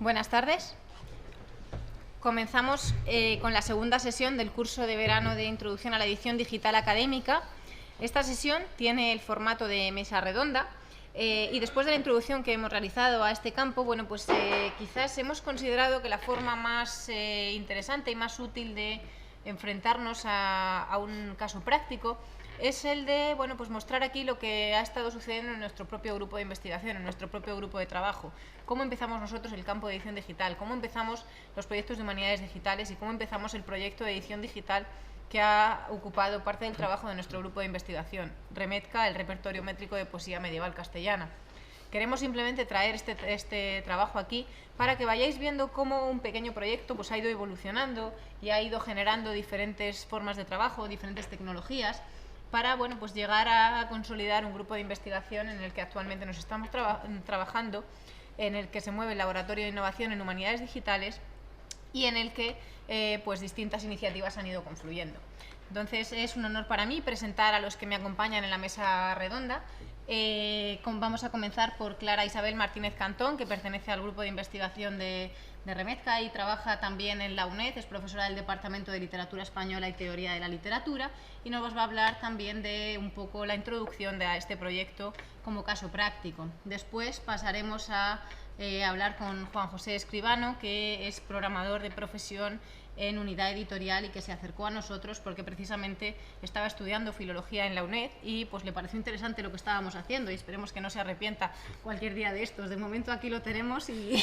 Buenas tardes. Comenzamos con la segunda sesión del curso de verano de Introducción a la Edición Digital Académica. Esta sesión tiene el formato de mesa redonda y después de la introducción que hemos realizado a este campo, bueno, pues quizás hemos considerado que la forma más interesante y más útil de enfrentarnos a un caso práctico es el de, bueno, pues mostrar aquí lo que ha estado sucediendo en nuestro propio grupo de investigación, en nuestro propio grupo de trabajo. Cómo empezamos nosotros el campo de edición digital, cómo empezamos los proyectos de humanidades digitales y cómo empezamos el proyecto de edición digital que ha ocupado parte del trabajo de nuestro grupo de investigación, Remetka, el repertorio métrico de poesía medieval castellana. Queremos simplemente traer este trabajo aquí para que vayáis viendo cómo un pequeño proyecto pues, ha ido evolucionando y ha ido generando diferentes formas de trabajo, diferentes tecnologías, para bueno, pues llegar a consolidar un grupo de investigación en el que actualmente nos estamos trabajando, en el que se mueve el Laboratorio de Innovación en Humanidades Digitales y en el que pues distintas iniciativas han ido confluyendo. Entonces es un honor para mí presentar a los que me acompañan en la mesa redonda. Vamos a comenzar por Clara Isabel Martínez Cantón, que pertenece al grupo de investigación de Remetka y trabaja también en la UNED, es profesora del Departamento de Literatura Española y Teoría de la Literatura, y nos va a hablar también de un poco la introducción de este proyecto como caso práctico. Después pasaremos a hablar con Juan José Escribano, que es programador de profesión en Unidad Editorial y que se acercó a nosotros porque precisamente estaba estudiando filología en la UNED y pues le pareció interesante lo que estábamos haciendo y esperemos que no se arrepienta cualquier día de estos. De momento aquí lo tenemos y,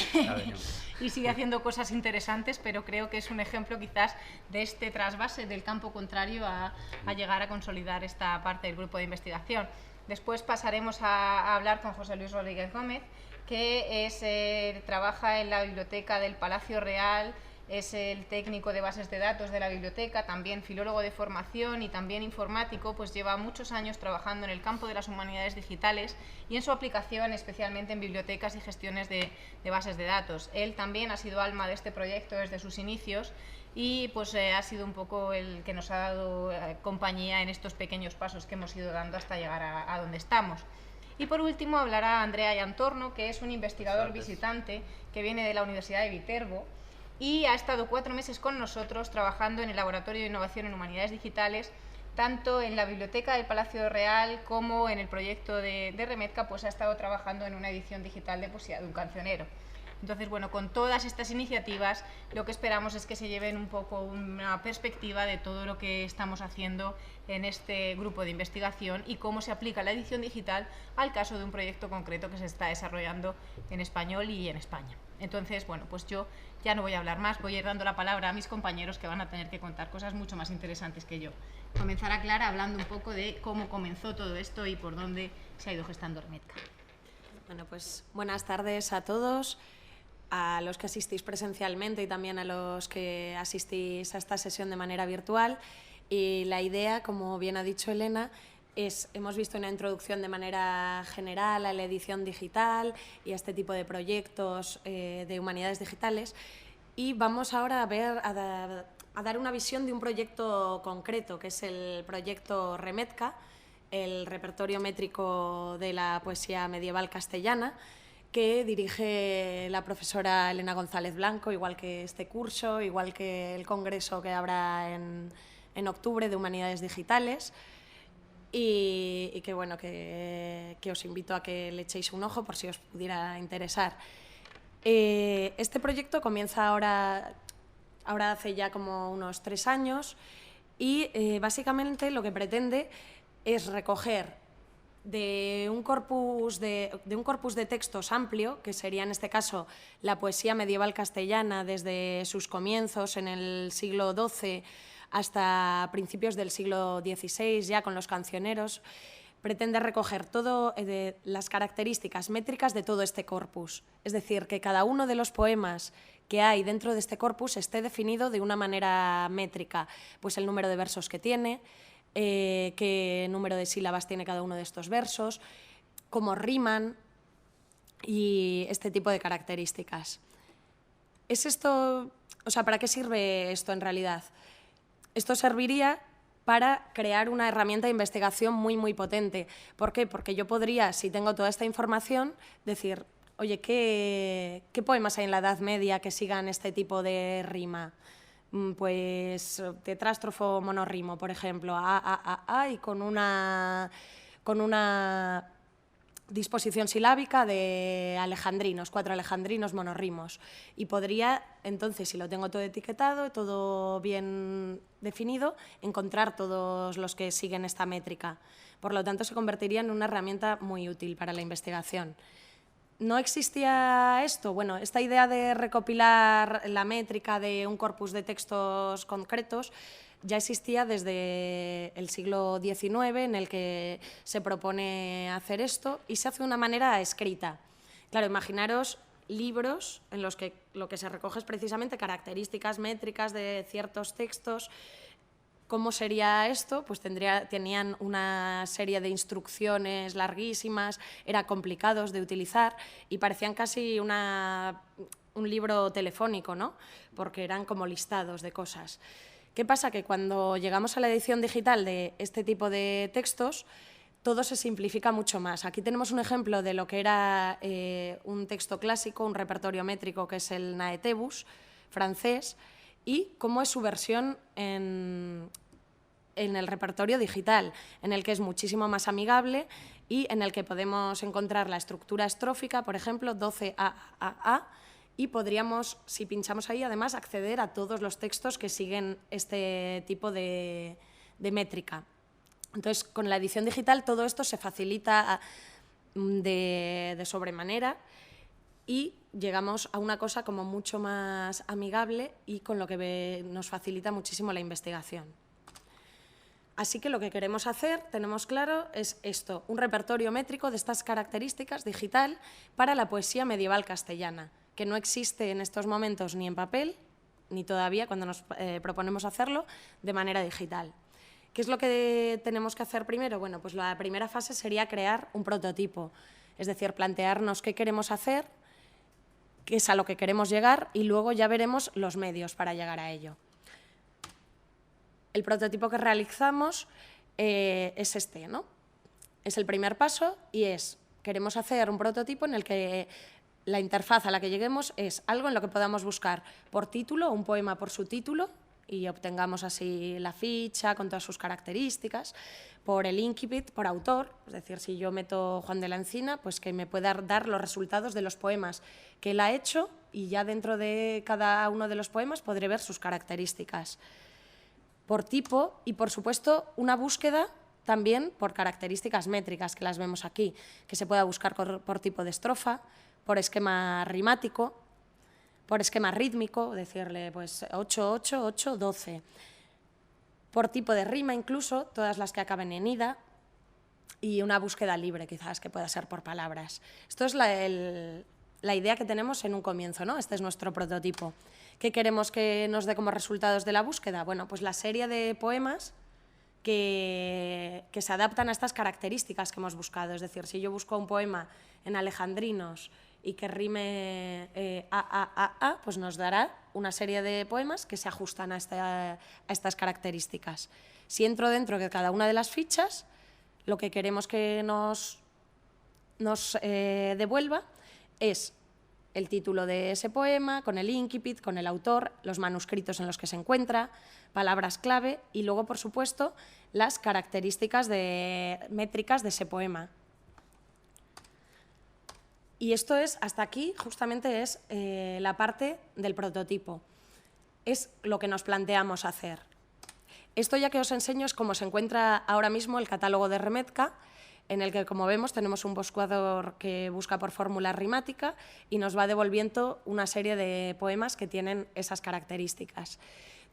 y sigue haciendo cosas interesantes, pero creo que es un ejemplo quizás de este trasvase del campo contrario a llegar a consolidar esta parte del grupo de investigación. Después pasaremos a hablar con José Luis Rodríguez Gómez, que trabaja en la biblioteca del Palacio Real, es el técnico de bases de datos de la biblioteca, también filólogo de formación y también informático, pues lleva muchos años trabajando en el campo de las humanidades digitales y en su aplicación especialmente en bibliotecas y gestiones de bases de datos. Él también ha sido alma de este proyecto desde sus inicios y pues ha sido un poco el que nos ha dado compañía en estos pequeños pasos que hemos ido dando hasta llegar a donde estamos. Y por último hablará Andrea Iantorno, que es un investigador visitante que viene de la Universidad de Viterbo y ha estado 4 meses con nosotros trabajando en el Laboratorio de Innovación en Humanidades Digitales, tanto en la Biblioteca del Palacio Real como en el proyecto de Remetka, pues ha estado trabajando en una edición digital de poesía de un cancionero. Entonces, bueno, con todas estas iniciativas lo que esperamos es que se lleven un poco una perspectiva de todo lo que estamos haciendo en este grupo de investigación y cómo se aplica la edición digital al caso de un proyecto concreto que se está desarrollando en español y en España. Entonces, bueno, pues yo ya no voy a hablar más, voy a ir dando la palabra a mis compañeros que van a tener que contar cosas mucho más interesantes que yo. Comenzará Clara hablando un poco de cómo comenzó todo esto y por dónde se ha ido gestando Remetka. Bueno, pues buenas tardes a todos, a los que asistís presencialmente y también a los que asistís a esta sesión de manera virtual. Y la idea, como bien ha dicho Elena, hemos visto una introducción de manera general a la edición digital y a este tipo de proyectos de humanidades digitales y vamos ahora a dar una visión de un proyecto concreto, que es el proyecto Remetka, el repertorio métrico de la poesía medieval castellana, que dirige la profesora Elena González Blanco, igual que este curso, igual que el congreso que habrá en octubre de Humanidades Digitales. Y que, bueno, que os invito a que le echéis un ojo por si os pudiera interesar. Este proyecto comienza ahora hace ya como unos 3 años y básicamente lo que pretende es recoger de un corpus de textos amplio, que sería en este caso la poesía medieval castellana desde sus comienzos en el siglo XII hasta principios del siglo XVI, ya con los cancioneros, pretende recoger todas las características métricas de todo este corpus. Es decir, que cada uno de los poemas que hay dentro de este corpus esté definido de una manera métrica, pues el número de versos que tiene, qué número de sílabas tiene cada uno de estos versos, cómo riman y este tipo de características. ¿Es esto, o sea, para qué sirve esto en realidad? Esto serviría para crear una herramienta de investigación muy, muy potente. ¿Por qué? Porque yo podría, si tengo toda esta información, decir, oye, ¿qué poemas hay en la Edad Media que sigan este tipo de rima? Pues tetrástrofo monorrimo, por ejemplo, y con una disposición silábica de alejandrinos, 4 alejandrinos monorrimos. Y podría, entonces, si lo tengo todo etiquetado, todo bien definido, encontrar todos los que siguen esta métrica. Por lo tanto, se convertiría en una herramienta muy útil para la investigación. ¿No existía esto? Bueno, esta idea de recopilar la métrica de un corpus de textos concretos ya existía desde el siglo XIX, en el que se propone hacer esto y se hace de una manera escrita. Claro, imaginaros libros en los que lo que se recoge es precisamente características métricas de ciertos textos. ¿Cómo sería esto? Pues tenían una serie de instrucciones larguísimas, eran complicados de utilizar y parecían casi un libro telefónico, ¿no? Porque eran como listados de cosas. ¿Qué pasa? Que cuando llegamos a la edición digital de este tipo de textos, todo se simplifica mucho más. Aquí tenemos un ejemplo de lo que era un texto clásico, un repertorio métrico, que es el Naetebus francés, y cómo es su versión en el repertorio digital, en el que es muchísimo más amigable y en el que podemos encontrar la estructura estrófica, por ejemplo, 12 A, y podríamos, si pinchamos ahí, además, acceder a todos los textos que siguen este tipo de métrica. Entonces, con la edición digital todo esto se facilita de sobremanera y llegamos a una cosa como mucho más amigable y con lo que nos facilita muchísimo la investigación. Así que lo que queremos hacer, tenemos claro, es esto, un repertorio métrico de estas características digital para la poesía medieval castellana, que no existe en estos momentos ni en papel, ni todavía cuando nos proponemos hacerlo, de manera digital. ¿Qué es lo que tenemos que hacer primero? Bueno, pues la primera fase sería crear un prototipo, es decir, plantearnos qué queremos hacer, qué es a lo que queremos llegar y luego ya veremos los medios para llegar a ello. El prototipo que realizamos es este, ¿no? Es el primer paso y queremos hacer un prototipo en el que la interfaz a la que lleguemos es algo en lo que podamos buscar por título, un poema por subtítulo, y obtengamos así la ficha con todas sus características, por el incipit, por autor, es decir, si yo meto Juan de la Encina, pues que me pueda dar los resultados de los poemas que él ha hecho y ya dentro de cada uno de los poemas podré ver sus características. Por tipo y, por supuesto, una búsqueda también por características métricas, que las vemos aquí, que se pueda buscar por tipo de estrofa, por esquema rimático, por esquema rítmico, decirle pues 8, 8, 8, 12. Por tipo de rima incluso, todas las que acaben en ida, y una búsqueda libre quizás, que pueda ser por palabras. Esto es la idea que tenemos en un comienzo, ¿no? Este es nuestro prototipo. ¿Qué queremos que nos dé como resultados de la búsqueda? Bueno, pues la serie de poemas que se adaptan a estas características que hemos buscado. Es decir, si yo busco un poema en alejandrinos y que rime pues nos dará una serie de poemas que se ajustan a estas características. Si entro dentro de cada una de las fichas, lo que queremos que nos devuelva es el título de ese poema, con el incipit, con el autor, los manuscritos en los que se encuentra, palabras clave y luego, por supuesto, las características métricas de ese poema. Y esto es, hasta aquí, justamente es la parte del prototipo. Es lo que nos planteamos hacer. Esto ya que os enseño es cómo se encuentra ahora mismo el catálogo de Remetka, en el que, como vemos, tenemos un buscador que busca por fórmula rimática y nos va devolviendo una serie de poemas que tienen esas características.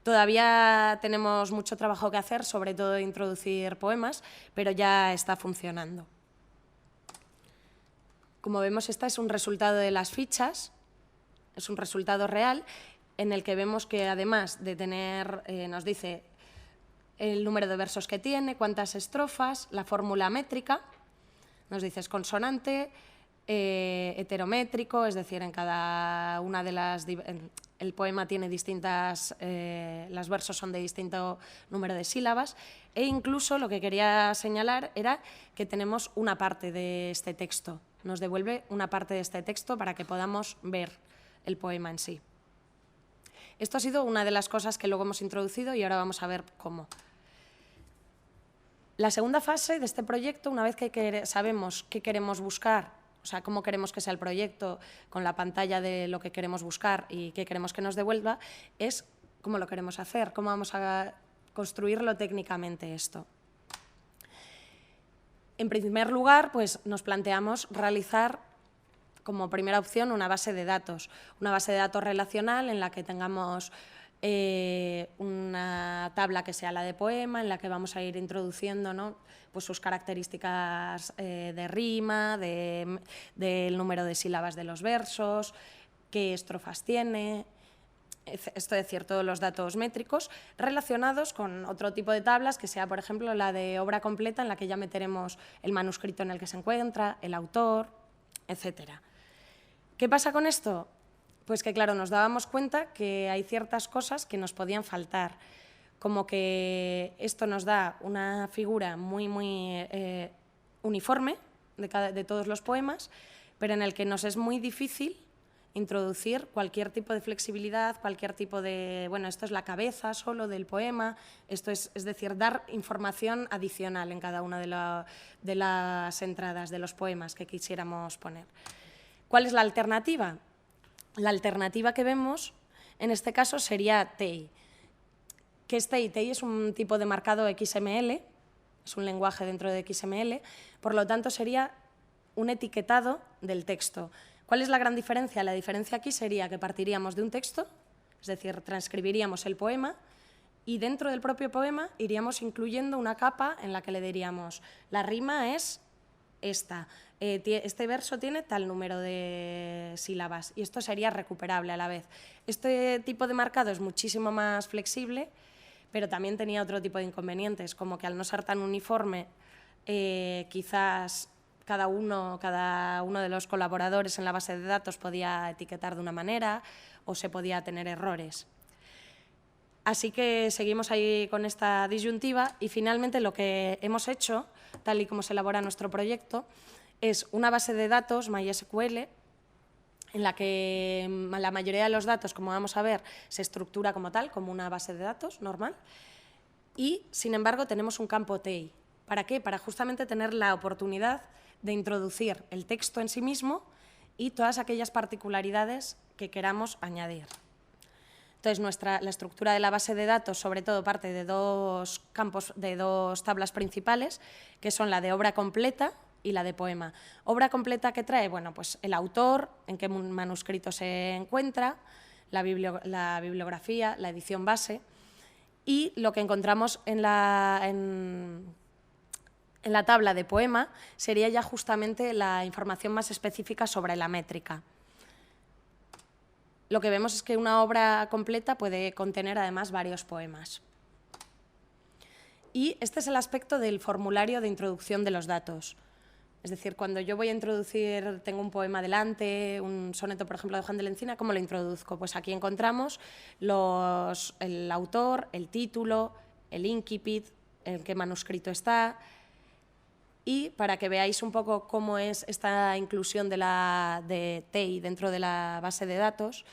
Todavía tenemos mucho trabajo que hacer, sobre todo de introducir poemas, pero ya está funcionando. Como vemos, este es un resultado de las fichas, es un resultado real, en el que vemos que además de tener, nos dice el número de versos que tiene, cuántas estrofas, la fórmula métrica, nos dice es consonante, heterométrico, es decir, en cada una de el poema tiene distintas, los versos son de distinto número de sílabas, e incluso lo que quería señalar era que tenemos una parte de este texto nos devuelve una parte de este texto para que podamos ver el poema en sí. Esto ha sido una de las cosas que luego hemos introducido y ahora vamos a ver cómo. La segunda fase de este proyecto, una vez que sabemos qué queremos buscar, o sea, cómo queremos que sea el proyecto, con la pantalla de lo que queremos buscar y qué queremos que nos devuelva, es cómo lo queremos hacer, cómo vamos a construirlo técnicamente esto. En primer lugar, pues nos planteamos realizar como primera opción una base de datos relacional en la que tengamos una tabla que sea la de poema, en la que vamos a ir introduciendo, ¿no?, pues sus características de rima, del número de sílabas de los versos, qué estrofas tiene, esto es decir, todos los datos métricos relacionados con otro tipo de tablas que sea, por ejemplo, la de obra completa, en la que ya meteremos el manuscrito en el que se encuentra, el autor, etcétera. ¿Qué pasa con esto? Pues que, claro, nos dábamos cuenta que hay ciertas cosas que nos podían faltar, como que esto nos da una figura muy uniforme de todos los poemas, pero en el que nos es muy difícil introducir cualquier tipo de flexibilidad, cualquier tipo de, bueno, esto es la cabeza solo del poema, esto es decir, dar información adicional en cada una de las entradas de los poemas que quisiéramos poner. ¿Cuál es la alternativa? La alternativa que vemos en este caso sería TEI. ¿Qué es TEI? TEI es un tipo de marcado XML, es un lenguaje dentro de XML, por lo tanto sería un etiquetado del texto. ¿Cuál es la gran diferencia? La diferencia aquí sería que partiríamos de un texto, es decir, transcribiríamos el poema y dentro del propio poema iríamos incluyendo una capa en la que le diríamos la rima es esta, este verso tiene tal número de sílabas y esto sería recuperable a la vez. Este tipo de marcado es muchísimo más flexible, pero también tenía otro tipo de inconvenientes, como que al no ser tan uniforme, quizás cada uno de los colaboradores en la base de datos podía etiquetar de una manera o se podía tener errores. Así que seguimos ahí con esta disyuntiva y finalmente lo que hemos hecho, tal y como se elabora nuestro proyecto, es una base de datos MySQL en la que la mayoría de los datos, como vamos a ver, se estructura como tal, como una base de datos normal y, sin embargo, tenemos un campo TEI. ¿Para qué? Para justamente tener la oportunidad de introducir el texto en sí mismo y todas aquellas particularidades que queramos añadir. Entonces, la estructura de la base de datos, sobre todo, parte de dos tablas principales, que son la de obra completa y la de poema. Obra completa, ¿qué trae? Bueno, pues el autor, en qué manuscrito se encuentra, la bibliografía, la edición base y lo que encontramos en la tabla de poema sería ya justamente la información más específica sobre la métrica. Lo que vemos es que una obra completa puede contener además varios poemas. Y este es el aspecto del formulario de introducción de los datos. Es decir, cuando yo voy a introducir, tengo un poema delante, un soneto, por ejemplo, de Juan de la Encina, ¿cómo lo introduzco? Pues aquí encontramos el autor, el título, el incipit, en qué manuscrito está. Y para que veáis un poco cómo es esta inclusión de TEI dentro de la base de datos,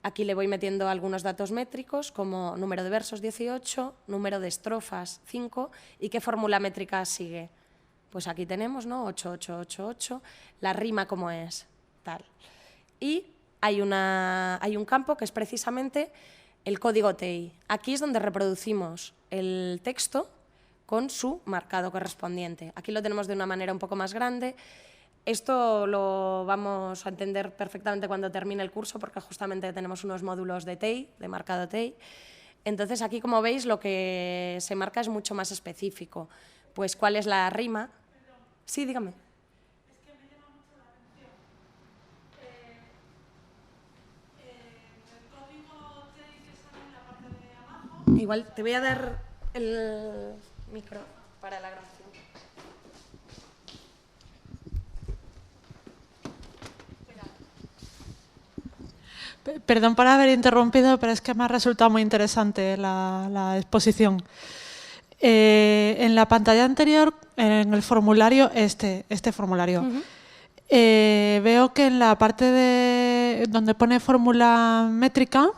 aquí le voy metiendo algunos datos métricos como número de versos 18, número de estrofas 5 y qué fórmula métrica sigue. Pues aquí tenemos, ¿no? 8, 8, 8, 8, la rima cómo es, tal. Y hay un campo que es precisamente el código TEI. Aquí es donde reproducimos el texto con su marcado correspondiente. Aquí lo tenemos de una manera un poco más grande. Esto lo vamos a entender perfectamente cuando termine el curso, porque justamente tenemos unos módulos de TEI, de marcado TEI. Entonces, aquí, como veis, lo que se marca es mucho más específico. Pues, ¿cuál es la rima? Perdón. Sí, dígame. Es que me llama mucho la atención. El código TEI que sale en la parte de abajo... Igual, te voy a dar el micro para la grabación. Perdón por haber interrumpido, pero es que me ha resultado muy interesante la exposición. En la pantalla anterior, en el formulario, este formulario, veo que en la parte donde pone fórmula métrica,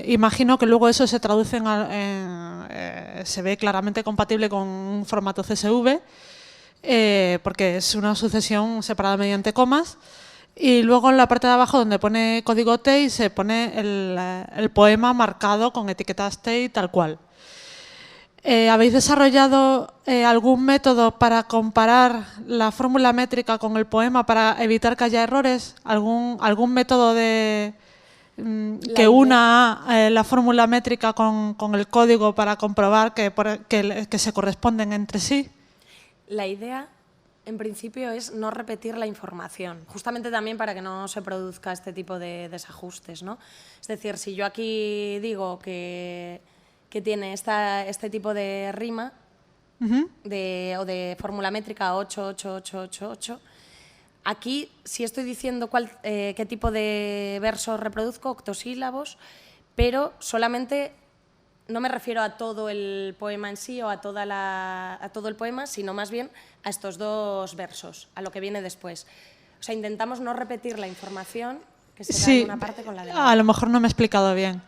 imagino que luego eso se traduce se ve claramente compatible con un formato CSV, porque es una sucesión separada mediante comas. Y luego en la parte de abajo donde pone código TEI se pone el poema marcado con etiquetas TEI tal cual. ¿Habéis desarrollado algún método para comparar la fórmula métrica con el poema para evitar que haya errores? ¿Algún método que una la fórmula métrica con el código para comprobar que se corresponden entre sí? La idea, en principio, es no repetir la información, justamente también para que no se produzca este tipo de desajustes, ¿no? Es decir, si yo aquí digo que tiene este tipo de rima o de fórmula métrica 88888, aquí, si estoy diciendo qué tipo de verso reproduzco, octosílabos, pero solamente no me refiero a todo el poema en sí o a todo el poema, sino más bien a estos dos versos, a lo que viene después. O sea, intentamos no repetir la información que se da en una parte con la de la otra. A lo mejor no me he explicado bien.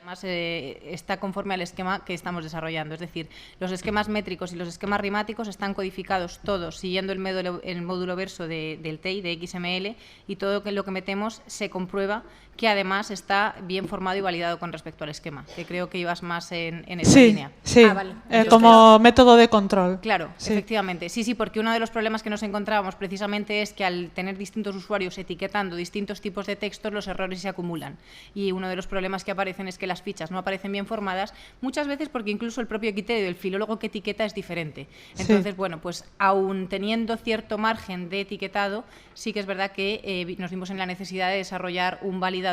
Además, está conforme al esquema que estamos desarrollando. Es decir, los esquemas métricos y los esquemas rimáticos están codificados todos siguiendo el módulo verso del TEI, de XML, y todo lo que metemos se comprueba que además está bien formado y validado con respecto al esquema, que creo que ibas más en esa línea. Sí, vale. como método de control. Claro, sí. Efectivamente. Sí, porque uno de los problemas que nos encontrábamos precisamente es que al tener distintos usuarios etiquetando distintos tipos de textos, los errores se acumulan. Y uno de los problemas que aparecen es que las fichas no aparecen bien formadas, muchas veces porque incluso el propio criterio del filólogo que etiqueta es diferente. Entonces, bueno, pues aún teniendo cierto margen de etiquetado, sí que es verdad que nos vimos en la necesidad de desarrollar un validador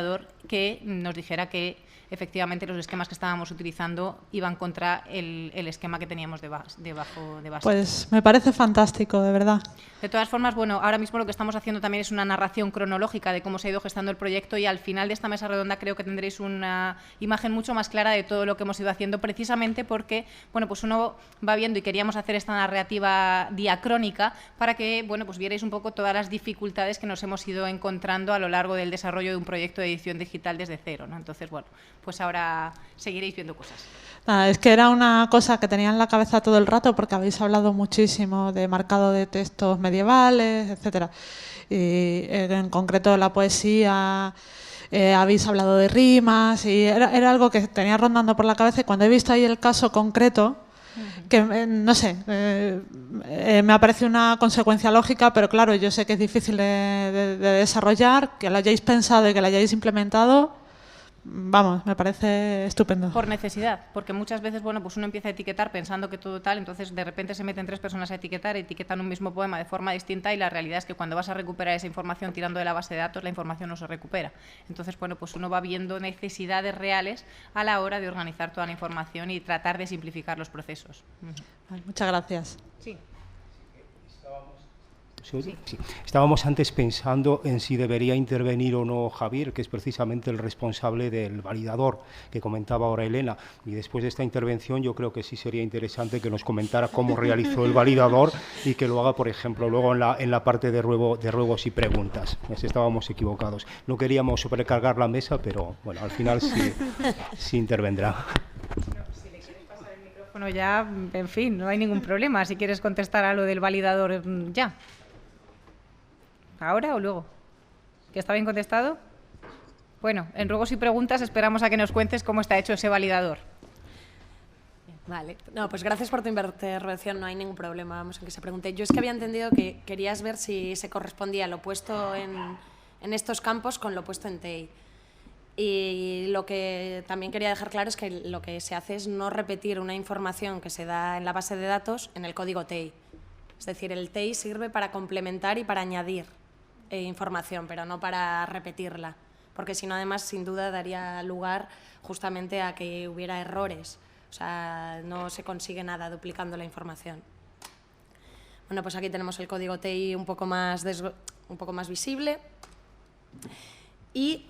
que nos dijera que efectivamente los esquemas que estábamos utilizando iban contra el esquema que teníamos de base. Pues me parece fantástico, de verdad. De todas formas, bueno, ahora mismo lo que estamos haciendo también es una narración cronológica de cómo se ha ido gestando el proyecto, y al final de esta mesa redonda creo que tendréis una imagen mucho más clara de todo lo que hemos ido haciendo, precisamente porque, bueno, pues uno va viendo, y queríamos hacer esta narrativa diacrónica para que, bueno, pues vierais un poco todas las dificultades que nos hemos ido encontrando a lo largo del desarrollo de un proyecto de edición digital desde cero, ¿no? Entonces, bueno, pues ahora seguiréis viendo cosas. Nada, es que era una cosa que tenía en la cabeza todo el rato, porque habéis hablado muchísimo de marcado de textos medievales, etcétera. Y en concreto la poesía, habéis hablado de rimas, y era algo que tenía rondando por la cabeza, y cuando he visto ahí el caso concreto, que no sé, me aparece una consecuencia lógica, pero claro, yo sé que es difícil de desarrollar, que lo hayáis pensado y que lo hayáis implementado. Vamos, me parece estupendo. Por necesidad, porque muchas veces, bueno, pues uno empieza a etiquetar pensando que todo tal, entonces de repente se meten 3 personas a etiquetar, etiquetan un mismo poema de forma distinta, y la realidad es que cuando vas a recuperar esa información tirando de la base de datos, la información no se recupera. Entonces, bueno, pues uno va viendo necesidades reales a la hora de organizar toda la información y tratar de simplificar los procesos. Muchas gracias. Sí. Sí. Estábamos antes pensando en si debería intervenir o no Javier, que es precisamente el responsable del validador que comentaba ahora Elena, y después de esta intervención yo creo que sí sería interesante que nos comentara cómo realizó el validador y que lo haga, por ejemplo, luego en la parte de ruegos y preguntas. Estábamos equivocados. No queríamos sobrecargar la mesa, pero bueno, al final sí intervendrá. Bueno, ya, en fin, no hay ningún problema. Si quieres contestar a lo del validador, ya. ¿Ahora o luego? ¿Que está bien contestado? Bueno, en ruegos y preguntas esperamos a que nos cuentes cómo está hecho ese validador. Vale. No, pues gracias por tu intervención, no hay ningún problema, vamos a que se pregunte. Yo es que había entendido que querías ver si se correspondía lo puesto en estos campos con lo puesto en TEI. Y lo que también quería dejar claro es que lo que se hace es no repetir una información que se da en la base de datos en el código TEI. Es decir, el TEI sirve para complementar y para añadir información, pero no para repetirla, porque si no, además, sin duda daría lugar justamente a que hubiera errores. O sea, no se consigue nada duplicando la información. Bueno, pues aquí tenemos el código TEI un poco más visible. Y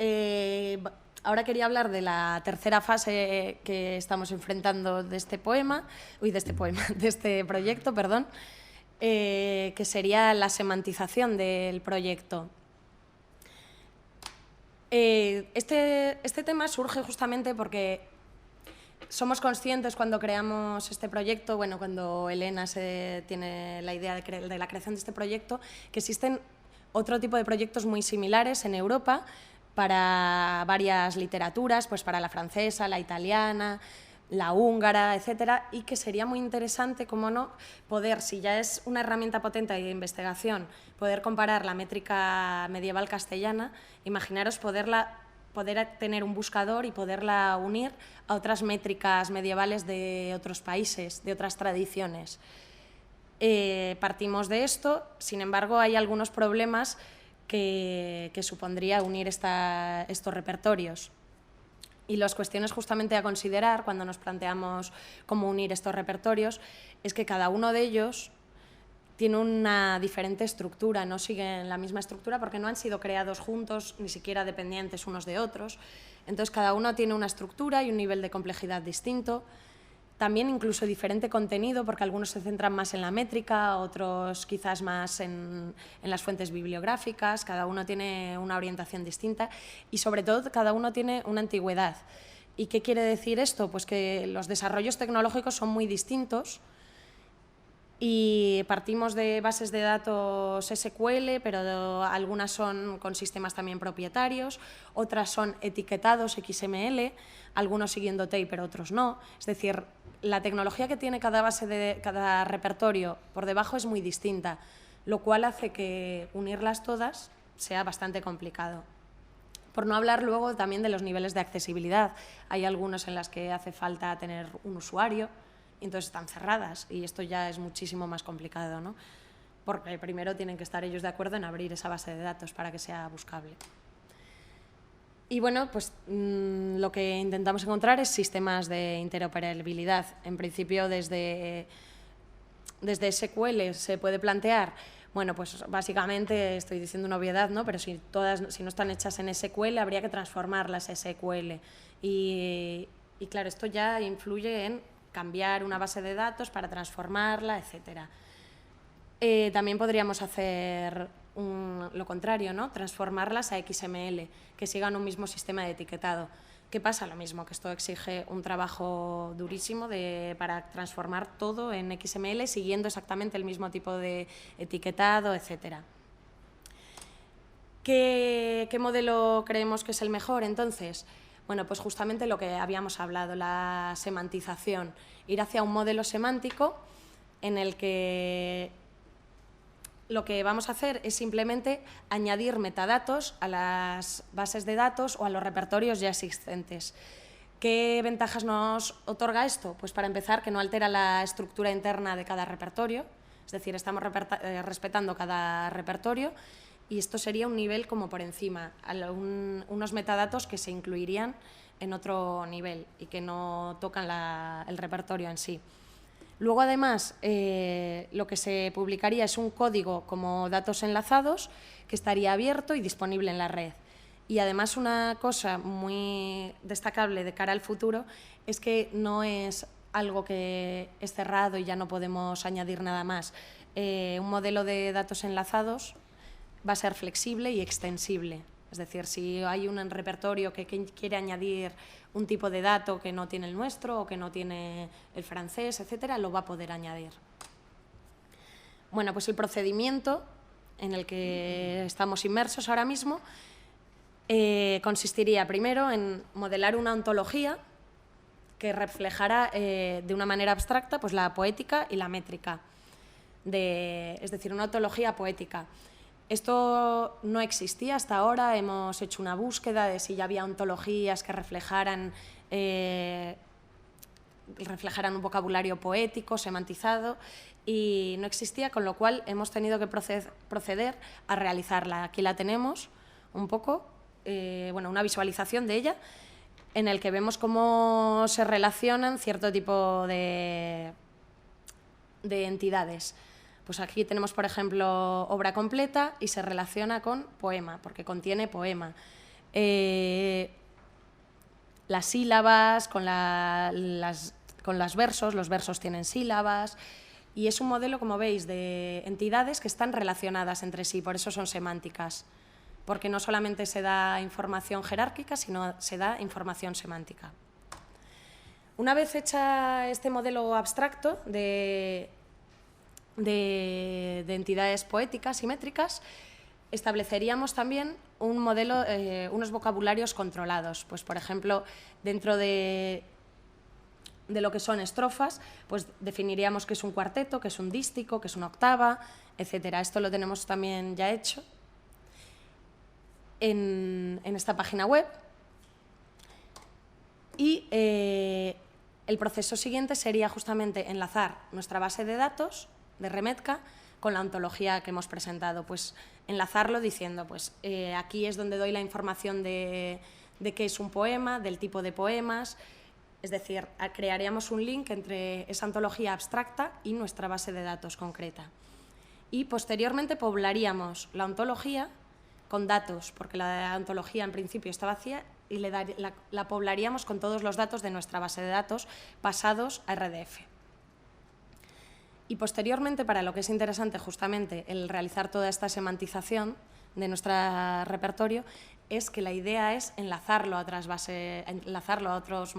Ahora quería hablar de la tercera fase que estamos enfrentando de este de este proyecto, perdón, que sería la semantización del proyecto. Este tema surge justamente porque somos conscientes cuando creamos este proyecto, bueno, cuando Elena tiene la idea de la creación de este proyecto, que existen otro tipo de proyectos muy similares en Europa para varias literaturas, pues para la francesa, la italiana, la húngara, etcétera, y que sería muy interesante, como no, poder, si ya es una herramienta potente de investigación, poder comparar la métrica medieval castellana, imaginaros poder tener un buscador y poderla unir a otras métricas medievales de otros países, de otras tradiciones. Partimos de esto, sin embargo, hay algunos problemas que supondría unir estos repertorios. Y las cuestiones justamente a considerar cuando nos planteamos cómo unir estos repertorios es que cada uno de ellos tiene una diferente estructura, no siguen la misma estructura porque no han sido creados juntos, ni siquiera dependientes unos de otros. Entonces, cada uno tiene una estructura y un nivel de complejidad distinto. También incluso diferente contenido, porque algunos se centran más en la métrica, otros quizás más en las fuentes bibliográficas, cada uno tiene una orientación distinta y sobre todo cada uno tiene una antigüedad. ¿Y qué quiere decir esto? Pues que los desarrollos tecnológicos son muy distintos y partimos de bases de datos SQL, pero algunas son con sistemas también propietarios, otras son etiquetados XML, algunos siguiendo TEI pero otros no. Es decir, la tecnología que tiene cada repertorio por debajo es muy distinta, lo cual hace que unirlas todas sea bastante complicado. Por no hablar luego también de los niveles de accesibilidad. Hay algunos en los que hace falta tener un usuario y entonces están cerradas y esto ya es muchísimo más complicado, ¿no? Porque primero tienen que estar ellos de acuerdo en abrir esa base de datos para que sea buscable. Y bueno, pues lo que intentamos encontrar es sistemas de interoperabilidad. En principio, desde SQL se puede plantear, bueno, pues básicamente estoy diciendo una obviedad, ¿no? Pero si no están hechas en SQL, habría que transformarlas a SQL. Y claro, esto ya influye en cambiar una base de datos para transformarla, etcétera. También podríamos hacer lo contrario, ¿no? Transformarlas a XML, que sigan un mismo sistema de etiquetado. ¿Qué pasa? Lo mismo, que esto exige un trabajo durísimo para transformar todo en XML siguiendo exactamente el mismo tipo de etiquetado, etc. ¿Qué modelo creemos que es el mejor? Entonces, bueno, pues justamente lo que habíamos hablado, la semantización, ir hacia un modelo semántico en el que lo que vamos a hacer es simplemente añadir metadatos a las bases de datos o a los repertorios ya existentes. ¿Qué ventajas nos otorga esto? Pues para empezar, que no altera la estructura interna de cada repertorio, es decir, estamos respetando cada repertorio y esto sería un nivel como por encima, unos metadatos que se incluirían en otro nivel y que no tocan el repertorio en sí. Luego, además, lo que se publicaría es un código como datos enlazados que estaría abierto y disponible en la red. Y además una cosa muy destacable de cara al futuro es que no es algo que es cerrado y ya no podemos añadir nada más. Un modelo de datos enlazados va a ser flexible y extensible. Es decir, si hay un repertorio que quiere añadir un tipo de dato que no tiene el nuestro o que no tiene el francés, etcétera, lo va a poder añadir. Bueno, pues el procedimiento en el que estamos inmersos ahora mismo consistiría primero en modelar una ontología que reflejara de una manera abstracta pues, la poética y la métrica, es decir, una ontología poética. Esto no existía hasta ahora, hemos hecho una búsqueda de si ya había ontologías que reflejaran un vocabulario poético, semantizado, y no existía, con lo cual hemos tenido que proceder a realizarla. Aquí la tenemos un poco, una visualización de ella, en el que vemos cómo se relacionan cierto tipo de entidades. Pues aquí tenemos, por ejemplo, obra completa y se relaciona con poema, porque contiene poema. las sílabas, con los versos tienen sílabas, y es un modelo, como veis, de entidades que están relacionadas entre sí, por eso son semánticas, porque no solamente se da información jerárquica, sino se da información semántica. Una vez hecha este modelo abstracto de entidades poéticas simétricas, estableceríamos también un modelo, unos vocabularios controlados. Pues, por ejemplo, dentro de lo que son estrofas, pues definiríamos qué es un cuarteto, qué es un dístico, qué es una octava, etc. Esto lo tenemos también ya hecho en esta página web. Y el proceso siguiente sería justamente enlazar nuestra base de datos de Remetka con la ontología que hemos presentado, pues enlazarlo diciendo, pues aquí es donde doy la información de qué es un poema, del tipo de poemas, es decir, crearíamos un link entre esa ontología abstracta y nuestra base de datos concreta. Y posteriormente poblaríamos la ontología con datos, porque la ontología en principio está vacía, y la poblaríamos con todos los datos de nuestra base de datos pasados a RDF. Y posteriormente, para lo que es interesante justamente el realizar toda esta semantización de nuestro repertorio, es que la idea es enlazarlo a otras bases, enlazarlo a otros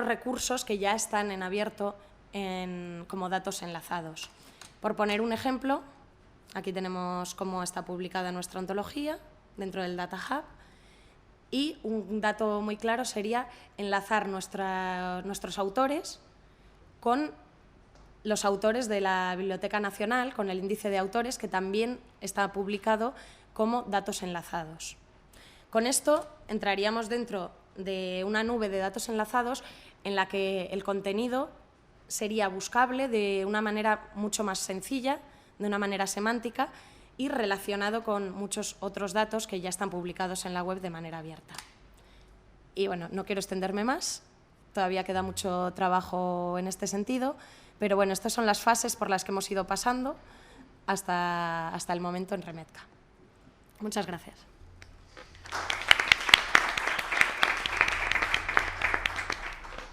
recursos que ya están en abierto como datos enlazados. Por poner un ejemplo, aquí tenemos cómo está publicada nuestra ontología dentro del Data Hub, y un dato muy claro sería enlazar nuestros autores con los autores de la Biblioteca Nacional, con el índice de autores, que también está publicado como datos enlazados. Con esto entraríamos dentro de una nube de datos enlazados en la que el contenido sería buscable de una manera mucho más sencilla, de una manera semántica, y relacionado con muchos otros datos que ya están publicados en la web de manera abierta. Y bueno, no quiero extenderme más, todavía queda mucho trabajo en este sentido, pero bueno, estas son las fases por las que hemos ido pasando hasta el momento en Remetka. Muchas gracias.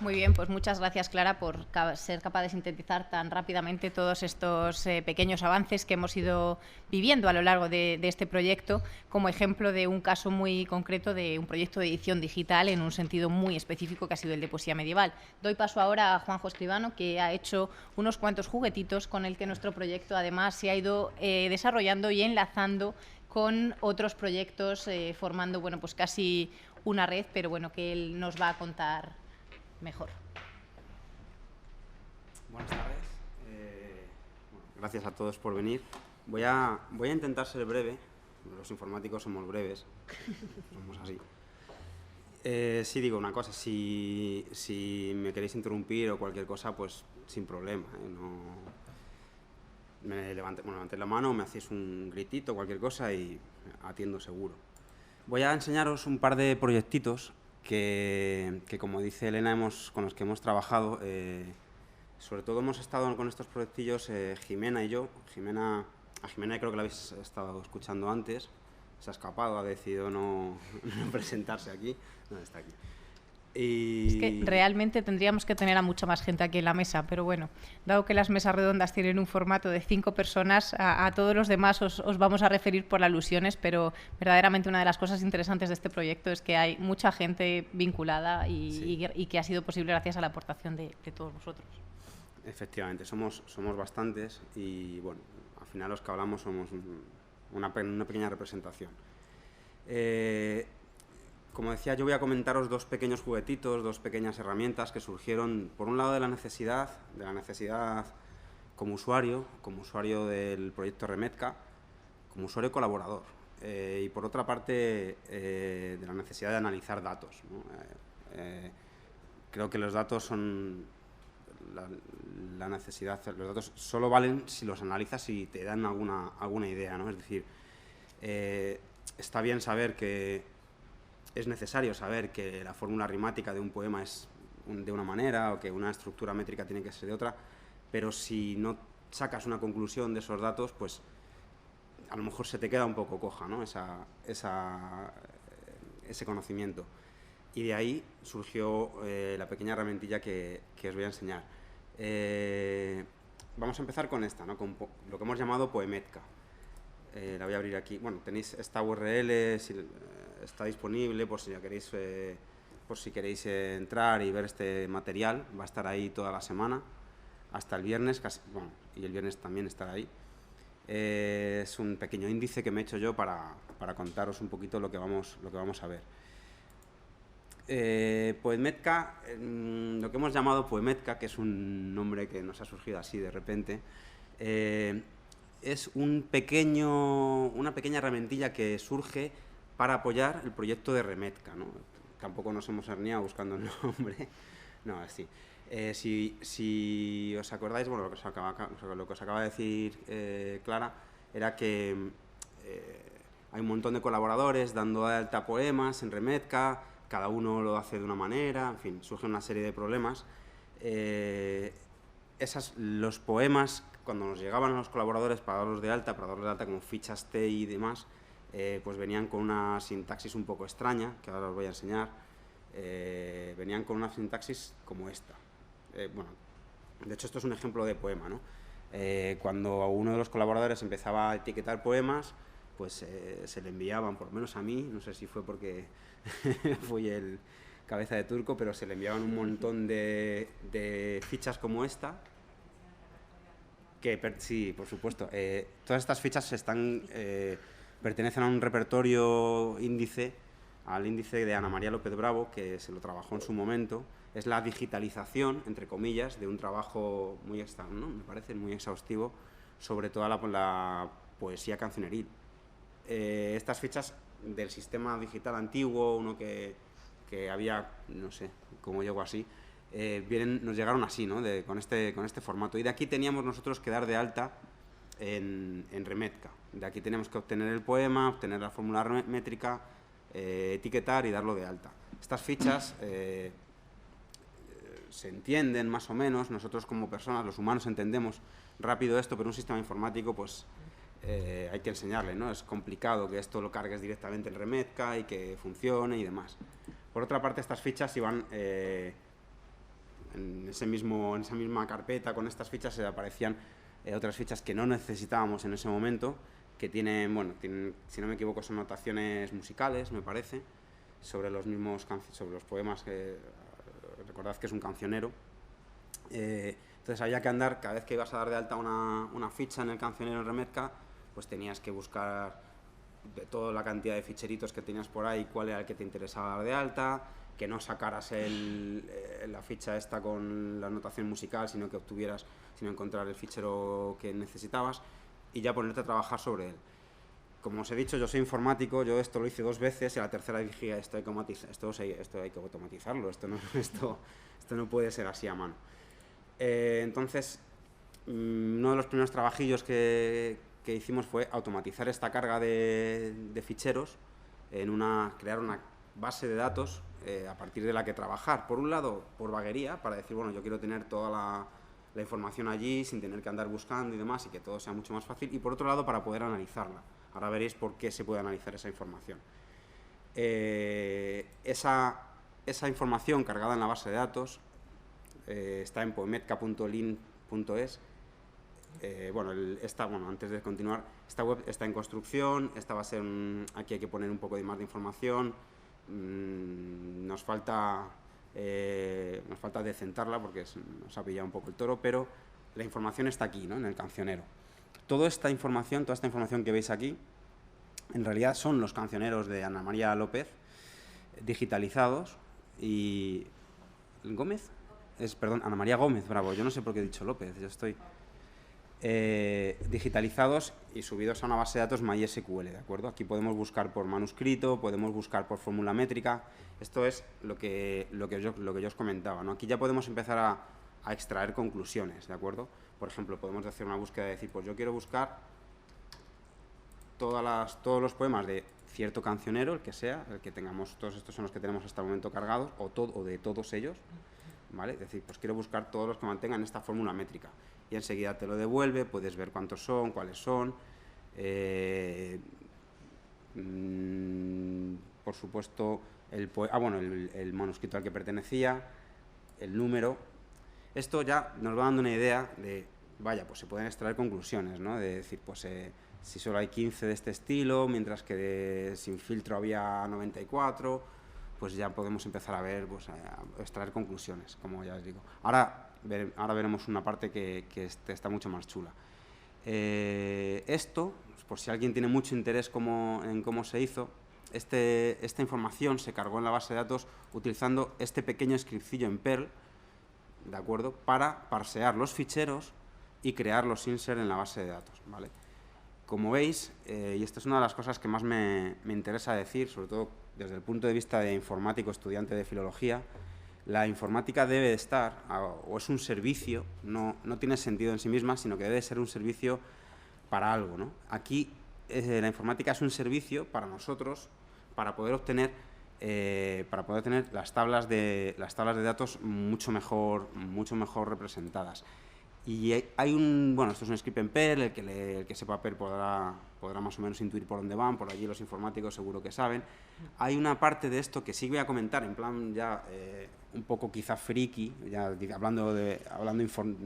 Muy bien, pues muchas gracias, Clara, por ser capaz de sintetizar tan rápidamente todos estos pequeños avances que hemos ido viviendo a lo largo de este proyecto, como ejemplo de un caso muy concreto de un proyecto de edición digital en un sentido muy específico, que ha sido el de poesía medieval. Doy paso ahora a Juanjo Escribano, que ha hecho unos cuantos juguetitos con el que nuestro proyecto además se ha ido desarrollando y enlazando con otros proyectos, formando pues casi una red, pero bueno, que él nos va a contar mejor. Buenas tardes. Gracias a todos por venir. Voy a intentar ser breve. Los informáticos somos breves. Somos así. Sí digo una cosa. Si me queréis interrumpir o cualquier cosa, pues sin problema. Levanté la mano, me hacéis un gritito, cualquier cosa y atiendo seguro. Voy a enseñaros un par de proyectitos que como dice Elena, con los que hemos trabajado. Sobre todo hemos estado con estos proyectillos Jimena y yo. A Jimena creo que la habéis estado escuchando antes, se ha escapado, ha decidido no presentarse aquí. No, está aquí. Es que realmente tendríamos que tener a mucha más gente aquí en la mesa, pero bueno, dado que las mesas redondas tienen un formato de 5 personas, a todos los demás os vamos a referir por alusiones, pero verdaderamente una de las cosas interesantes de este proyecto es que hay mucha gente vinculada y que ha sido posible gracias a la aportación de todos vosotros. Efectivamente, somos bastantes y bueno, al final los que hablamos somos una pequeña representación. Como decía, yo voy a comentaros dos pequeños juguetitos, dos pequeñas herramientas que surgieron, por un lado, de la necesidad como usuario del proyecto Remetka, como usuario colaborador, y por otra parte, de la necesidad de analizar datos, ¿no? Creo que los datos son los datos solo valen si los analizas y te dan alguna idea, ¿no? Es decir, está bien saber es necesario saber que la fórmula rimática de un poema es de una manera o que una estructura métrica tiene que ser de otra, pero si no sacas una conclusión de esos datos, pues a lo mejor se te queda un poco coja, ¿no? Ese conocimiento. Y de ahí surgió la pequeña herramientilla que os voy a enseñar. Vamos a empezar con esta, ¿no? Con lo que hemos llamado Poemetka. La voy a abrir aquí. Bueno, tenéis esta URL, está disponible por si queréis entrar y ver este material. Va a estar ahí toda la semana, hasta el viernes, bueno, y el viernes también estará ahí. Es un pequeño índice que me he hecho yo para contaros un poquito lo que vamos a ver. Poemetka, lo que hemos llamado Poemetka, que es un nombre que nos ha surgido así de repente, es una pequeña herramientilla que surge para apoyar el proyecto de Remetka, ¿no? Tampoco nos hemos herniado buscando el nombre, no, así. Si os acordáis, bueno, lo que os acaba de decir Clara, era que hay un montón de colaboradores dando de alta poemas en Remetka, cada uno lo hace de una manera, en fin, surge una serie de problemas. Los poemas, cuando nos llegaban a los colaboradores para darlos de alta como fichas T y demás, pues venían con una sintaxis un poco extraña, que ahora os voy a enseñar. Venían con una sintaxis como esta. Bueno, de hecho esto es un ejemplo de poema, ¿no? Cuando uno de los colaboradores empezaba a etiquetar poemas, pues se le enviaban, por lo menos a mí, no sé si fue porque fui el cabeza de turco, pero se le enviaban un montón de fichas como esta, que sí, por supuesto. Todas estas fichas pertenecen a un repertorio índice, al índice de Ana María López Bravo, que se lo trabajó en su momento. Es la digitalización, entre comillas, de un trabajo muy ¿no? Me parece muy exhaustivo sobre toda la poesía cancioneril. Estas fichas del sistema digital antiguo, uno que había, no sé cómo llegó así, nos llegaron así, ¿no? Con este formato. Y de aquí teníamos nosotros que dar de alta en Remetka. De aquí teníamos que obtener el poema, obtener la fórmula métrica, etiquetar y darlo de alta. Estas fichas se entienden más o menos, nosotros como personas, los humanos entendemos rápido esto, pero un sistema informático pues hay que enseñarle, ¿no? Es complicado que esto lo cargues directamente en Remetka y que funcione y demás. Por otra parte, estas fichas iban en esa misma carpeta, con estas fichas se aparecían otras fichas que no necesitábamos en ese momento, que tienen, si no me equivoco, son notaciones musicales, me parece, sobre los poemas que recordad que es un cancionero. Entonces había que andar, cada vez que ibas a dar de alta una ficha en el cancionero en Remetka, pues tenías que buscar de toda la cantidad de ficheritos que tenías por ahí cuál era el que te interesaba dar de alta, que no sacaras la ficha esta con la notación musical, sino encontrar el fichero que necesitabas y ya ponerte a trabajar sobre él. Como os he dicho, yo soy informático, yo esto lo hice 2 veces y a la tercera dije, esto hay que automatizarlo, esto no puede ser así a mano. Entonces, uno de los primeros trabajillos que hicimos fue automatizar esta carga de ficheros, crear una base de datos a partir de la que trabajar. Por un lado, por vaguería, para decir, bueno, yo quiero tener toda la información allí sin tener que andar buscando y demás y que todo sea mucho más fácil. Y por otro lado, para poder analizarla. Ahora veréis por qué se puede analizar esa información. Esa información cargada en la base de datos está en poemetka.lin.es. Antes de continuar, esta web está en construcción, esta va a ser aquí hay que poner un poco más de información, nos falta decentarla porque nos ha pillado un poco el toro, pero la información está aquí, ¿no? En el cancionero. Toda esta información que veis aquí, en realidad son los cancioneros de Ana María López, digitalizados, y Ana María Gómez, bravo, yo no sé por qué he dicho López, yo estoy digitalizados y subidos a una base de datos MySQL, ¿de acuerdo? Aquí podemos buscar por manuscrito, podemos buscar por fórmula métrica. Esto es lo que yo os comentaba, ¿no? Aquí ya podemos empezar a extraer conclusiones, ¿de acuerdo? Por ejemplo, podemos hacer una búsqueda de decir, pues yo quiero buscar todos los poemas de cierto cancionero, el que sea, el que tengamos, todos estos son los que tenemos hasta el momento cargados, o de todos ellos, ¿vale? Es decir, pues quiero buscar todos los que mantengan esta fórmula métrica. Y enseguida te lo devuelve, puedes ver cuántos son, cuáles son, por supuesto, el manuscrito al que pertenecía, el número. Esto ya nos va dando una idea de, vaya, pues se pueden extraer conclusiones, ¿no? De decir, pues si solo hay 15 de este estilo, mientras que sin filtro había 94, pues ya podemos empezar a ver, pues a extraer conclusiones, como ya os digo. Ahora veremos una parte que está mucho más chula. Esto, por si alguien tiene mucho interés en cómo se hizo, esta información se cargó en la base de datos utilizando este pequeño scriptillo en Perl, ¿de acuerdo?, para parsear los ficheros y crear los insert en la base de datos, ¿vale? Como veis, y esta es una de las cosas que más me interesa decir, sobre todo desde el punto de vista de informático, estudiante de filología, la informática debe de estar, o es un servicio, no tiene sentido en sí misma, sino que debe ser un servicio para algo, ¿no? Aquí la informática es un servicio para nosotros, para poder tener las tablas de datos mucho mejor representadas. Y hay esto es un script en Perl, el que sepa Perl podrá más o menos intuir por dónde van, por allí los informáticos seguro que saben. Hay una parte de esto que sí voy a comentar, en plan ya un poco quizá friki, ya hablando de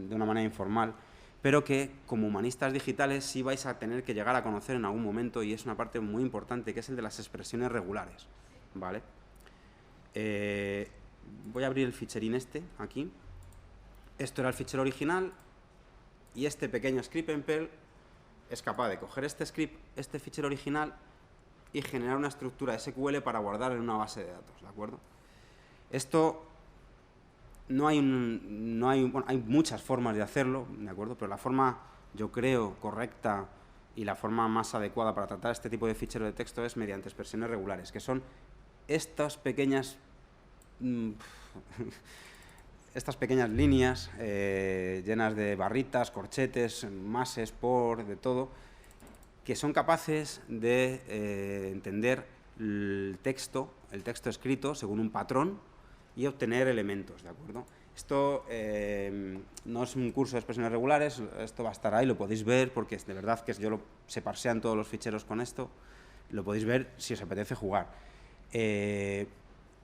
una manera informal, pero que como humanistas digitales sí vais a tener que llegar a conocer en algún momento, y es una parte muy importante, que es el de las expresiones regulares, ¿vale? Voy a abrir el ficherín aquí. Esto era el fichero original, y este pequeño script en Perl es capaz de coger este fichero original y generar una estructura SQL para guardar en una base de datos, ¿de acuerdo? Esto hay muchas formas de hacerlo, ¿de acuerdo? Pero la forma, yo creo, correcta y la forma más adecuada para tratar este tipo de fichero de texto es mediante expresiones regulares, que son estas pequeñas líneas llenas de barritas, corchetes, mases, de todo, que son capaces de entender el texto escrito según un patrón y obtener elementos, ¿de acuerdo? Esto no es un curso de expresiones regulares, esto va a estar ahí, lo podéis ver, porque de verdad que se parsean todos los ficheros con esto, lo podéis ver si os apetece jugar.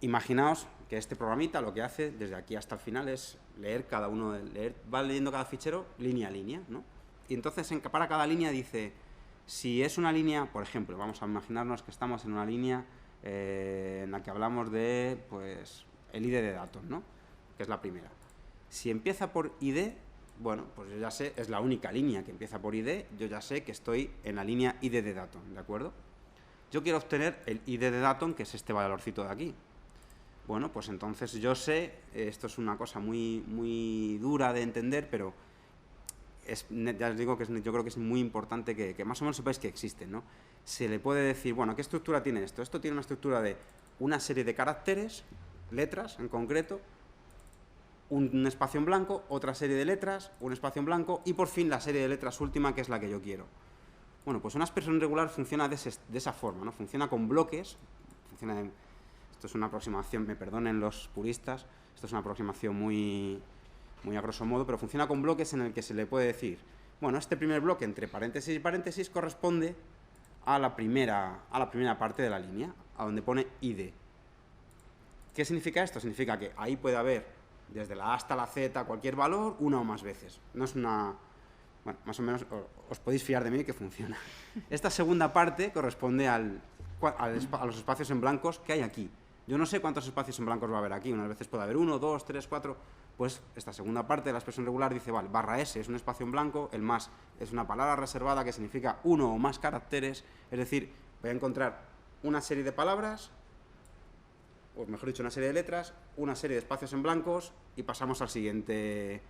Imaginaos que este programita lo que hace desde aquí hasta el final es leer va leyendo cada fichero línea a línea, ¿no? Y entonces para cada línea dice, si es una línea, por ejemplo, vamos a imaginarnos que estamos en una línea en la que hablamos de, pues, el ID de datos, ¿no?, que es la primera. Si empieza por ID, bueno, pues yo ya sé, es la única línea que empieza por ID, yo ya sé que estoy en la línea ID de datos, ¿de acuerdo? Yo quiero obtener el ID de datos, que es este valorcito de aquí. Bueno, pues entonces yo sé, esto es una cosa muy, muy dura de entender, pero ya os digo que yo creo que es muy importante que más o menos sepáis que existen, ¿no? Se le puede decir, bueno, ¿qué estructura tiene esto? Esto tiene una estructura de una serie de caracteres, letras en concreto, un espacio en blanco, otra serie de letras, un espacio en blanco y por fin la serie de letras última, que es la que yo quiero. Bueno, pues una expresión regular funciona de esa forma, ¿no? Funciona con bloques, esto es una aproximación, me perdonen los puristas, esto es una aproximación muy a grosso modo, pero funciona con bloques en el que se le puede decir, bueno, este primer bloque entre paréntesis y paréntesis corresponde a la primera parte de la línea, a donde pone ID. ¿Qué significa esto? Significa que ahí puede haber desde la A hasta la Z cualquier valor, una o más veces. No es una... Bueno, más o menos os podéis fiar de mí que funciona. Esta segunda parte corresponde a los espacios en blancos que hay aquí. Yo no sé cuántos espacios en blancos va a haber aquí, unas veces puede haber 1, 2, 3, 4, pues esta segunda parte de la expresión regular dice, vale, /s es un espacio en blanco, el más es una palabra reservada que significa uno o más caracteres, es decir, voy a encontrar una serie de palabras, o mejor dicho, una serie de letras, una serie de espacios en blancos y pasamos al siguiente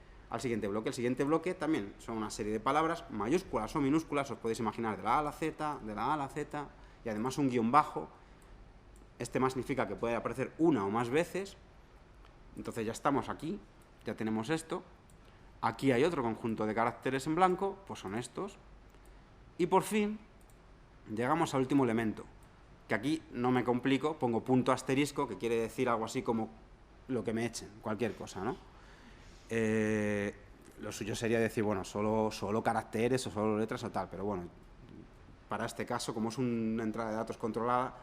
bloque. El siguiente bloque también son una serie de palabras, mayúsculas o minúsculas, os podéis imaginar de la A a la Z, y además un guión bajo. Este más significa que puede aparecer una o más veces. Entonces ya estamos aquí, ya tenemos esto. Aquí hay otro conjunto de caracteres en blanco, pues son estos. Y por fin llegamos al último elemento, que aquí no me complico, pongo punto asterisco, que quiere decir algo así como lo que me echen, cualquier cosa, ¿no? Lo suyo sería decir, bueno, solo caracteres o solo letras o tal, pero bueno, para este caso, como es una entrada de datos controlada,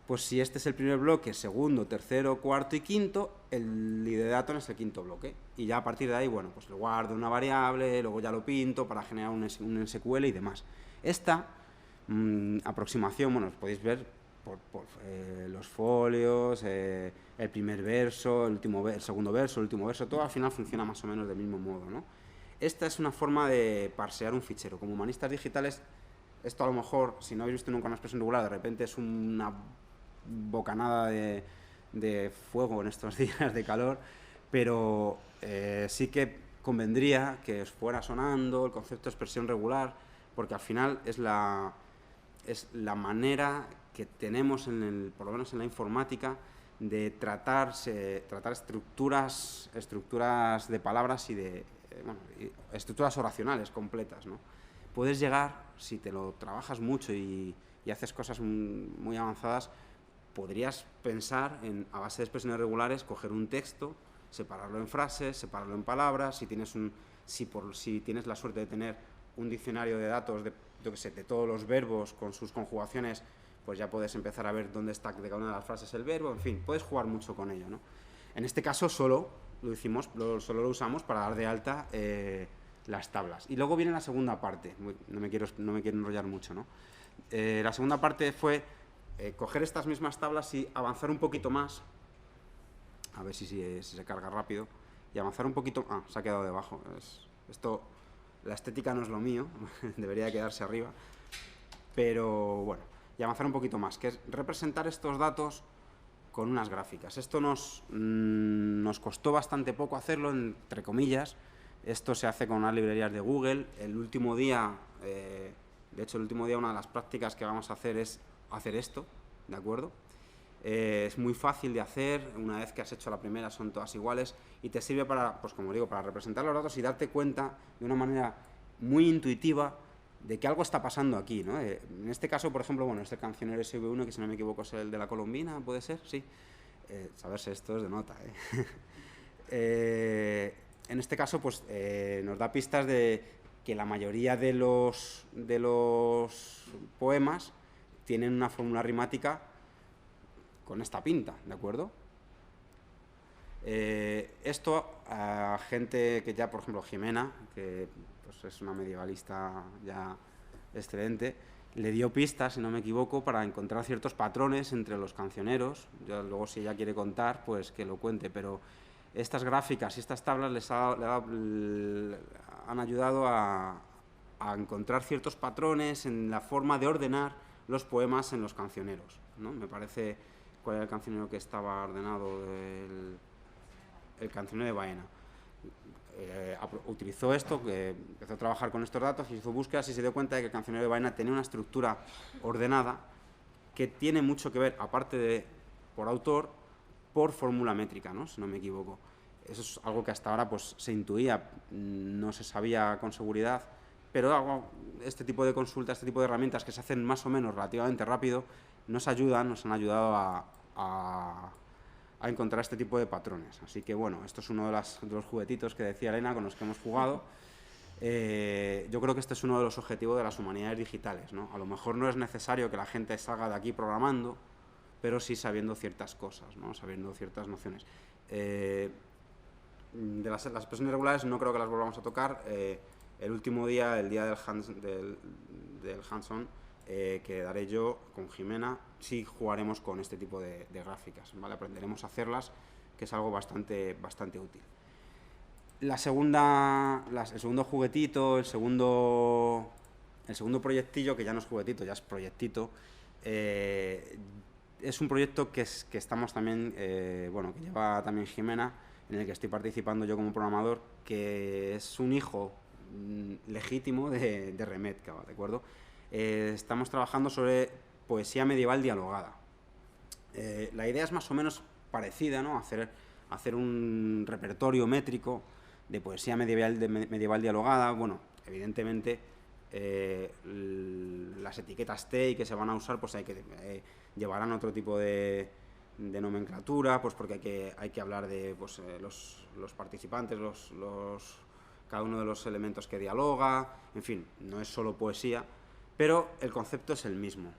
pues si este es el primer bloque, segundo, tercero, cuarto y quinto, el ID de datos es el quinto bloque. Y ya a partir de ahí, bueno, pues lo guardo en una variable, luego ya lo pinto para generar un SQL y demás. Esta aproximación, bueno, podéis ver por los folios, el primer verso, el segundo verso, el último verso, todo al final funciona más o menos del mismo modo, ¿no? Esta es una forma de parsear un fichero. Como humanistas digitales, esto a lo mejor, si no habéis visto nunca una expresión regular, de repente es una bocanada de fuego en estos días de calor, pero sí que convendría que os fuera sonando el concepto de expresión regular, porque al final es la manera que tenemos, por lo menos en la informática, de tratar estructuras de palabras y de estructuras oracionales completas, ¿no? Puedes llegar, si te lo trabajas mucho y haces cosas muy avanzadas, podrías pensar a base de expresiones regulares, coger un texto, separarlo en frases, separarlo en palabras. Si tienes la suerte de tener un diccionario de datos de todos los verbos con sus conjugaciones, pues ya puedes empezar a ver dónde está de cada una de las frases el verbo. En fin, puedes jugar mucho con ello, ¿no? En este caso solo lo usamos para dar de alta las tablas. Y luego viene la segunda parte. No me quiero enrollar mucho, ¿no? La segunda parte fue coger estas mismas tablas y avanzar un poquito más. A ver si se carga rápido. Y avanzar un poquito... Ah, se ha quedado debajo. La estética no es lo mío. Debería quedarse arriba. Pero bueno, y avanzar un poquito más, que es representar estos datos con unas gráficas. Esto nos costó bastante poco hacerlo, entre comillas. Esto se hace con unas librerías de Google. El último día, una de las prácticas que vamos a hacer es hacer esto, ¿de acuerdo? Es muy fácil de hacer. Una vez que has hecho la primera son todas iguales y te sirve para, pues como digo, para representar los datos y darte cuenta de una manera muy intuitiva de que algo está pasando aquí, ¿no? En este caso, por ejemplo, bueno, este cancionero SV1, que si no me equivoco es el de la Colombina, ¿puede ser? Sí. Saberse esto es de nota, en este caso, pues nos da pistas de que la mayoría de los poemas tienen una fórmula rimática con esta pinta, ¿de acuerdo? Esto a gente que ya, por ejemplo, Jimena, que pues es una medievalista ya excelente, le dio pistas, si no me equivoco, para encontrar ciertos patrones entre los cancioneros. Ya luego, si ella quiere contar, pues que lo cuente, pero estas gráficas y estas tablas han ayudado a encontrar ciertos patrones en la forma de ordenar los poemas en los cancioneros, ¿no? Me parece, ¿cuál era el cancionero que estaba ordenado? El cancionero de Baena. Utilizó esto, que empezó a trabajar con estos datos y hizo búsquedas y se dio cuenta de que el cancionero de Baena tenía una estructura ordenada que tiene mucho que ver, aparte de por autor, por fórmula métrica, ¿no? Si no me equivoco. Eso es algo que hasta ahora pues se intuía, no se sabía con seguridad, pero este tipo de consultas, este tipo de herramientas que se hacen más o menos relativamente rápido, nos han ayudado a encontrar este tipo de patrones. Así que bueno, esto es uno de los juguetitos que decía Elena con los que hemos jugado. Yo creo que este es uno de los objetivos de las humanidades digitales, ¿no? A lo mejor no es necesario que la gente salga de aquí programando, pero sí sabiendo ciertas cosas, ¿no? Sabiendo ciertas nociones. De las expresiones regulares no creo que las volvamos a tocar. El último día, el día del hands-on, que daré yo con Jimena, sí jugaremos con este tipo de gráficas, ¿vale? Aprenderemos a hacerlas, que es algo bastante útil. El segundo juguetito, el segundo proyectillo, que ya no es juguetito, ya es proyectito, es un proyecto que estamos también, que lleva también Jimena, en el que estoy participando yo como programador, que es un hijo legítimo de Remetka, ¿de acuerdo? Estamos trabajando sobre poesía medieval dialogada. La idea es más o menos parecida, ¿no? Hacer un repertorio métrico de poesía medieval dialogada. Bueno, evidentemente las etiquetas TEI que se van a usar pues llevarán otro tipo de nomenclatura, pues porque hay que hablar de pues, los participantes, cada uno de los elementos que dialoga, en fin, no es solo poesía, pero el concepto es el mismo.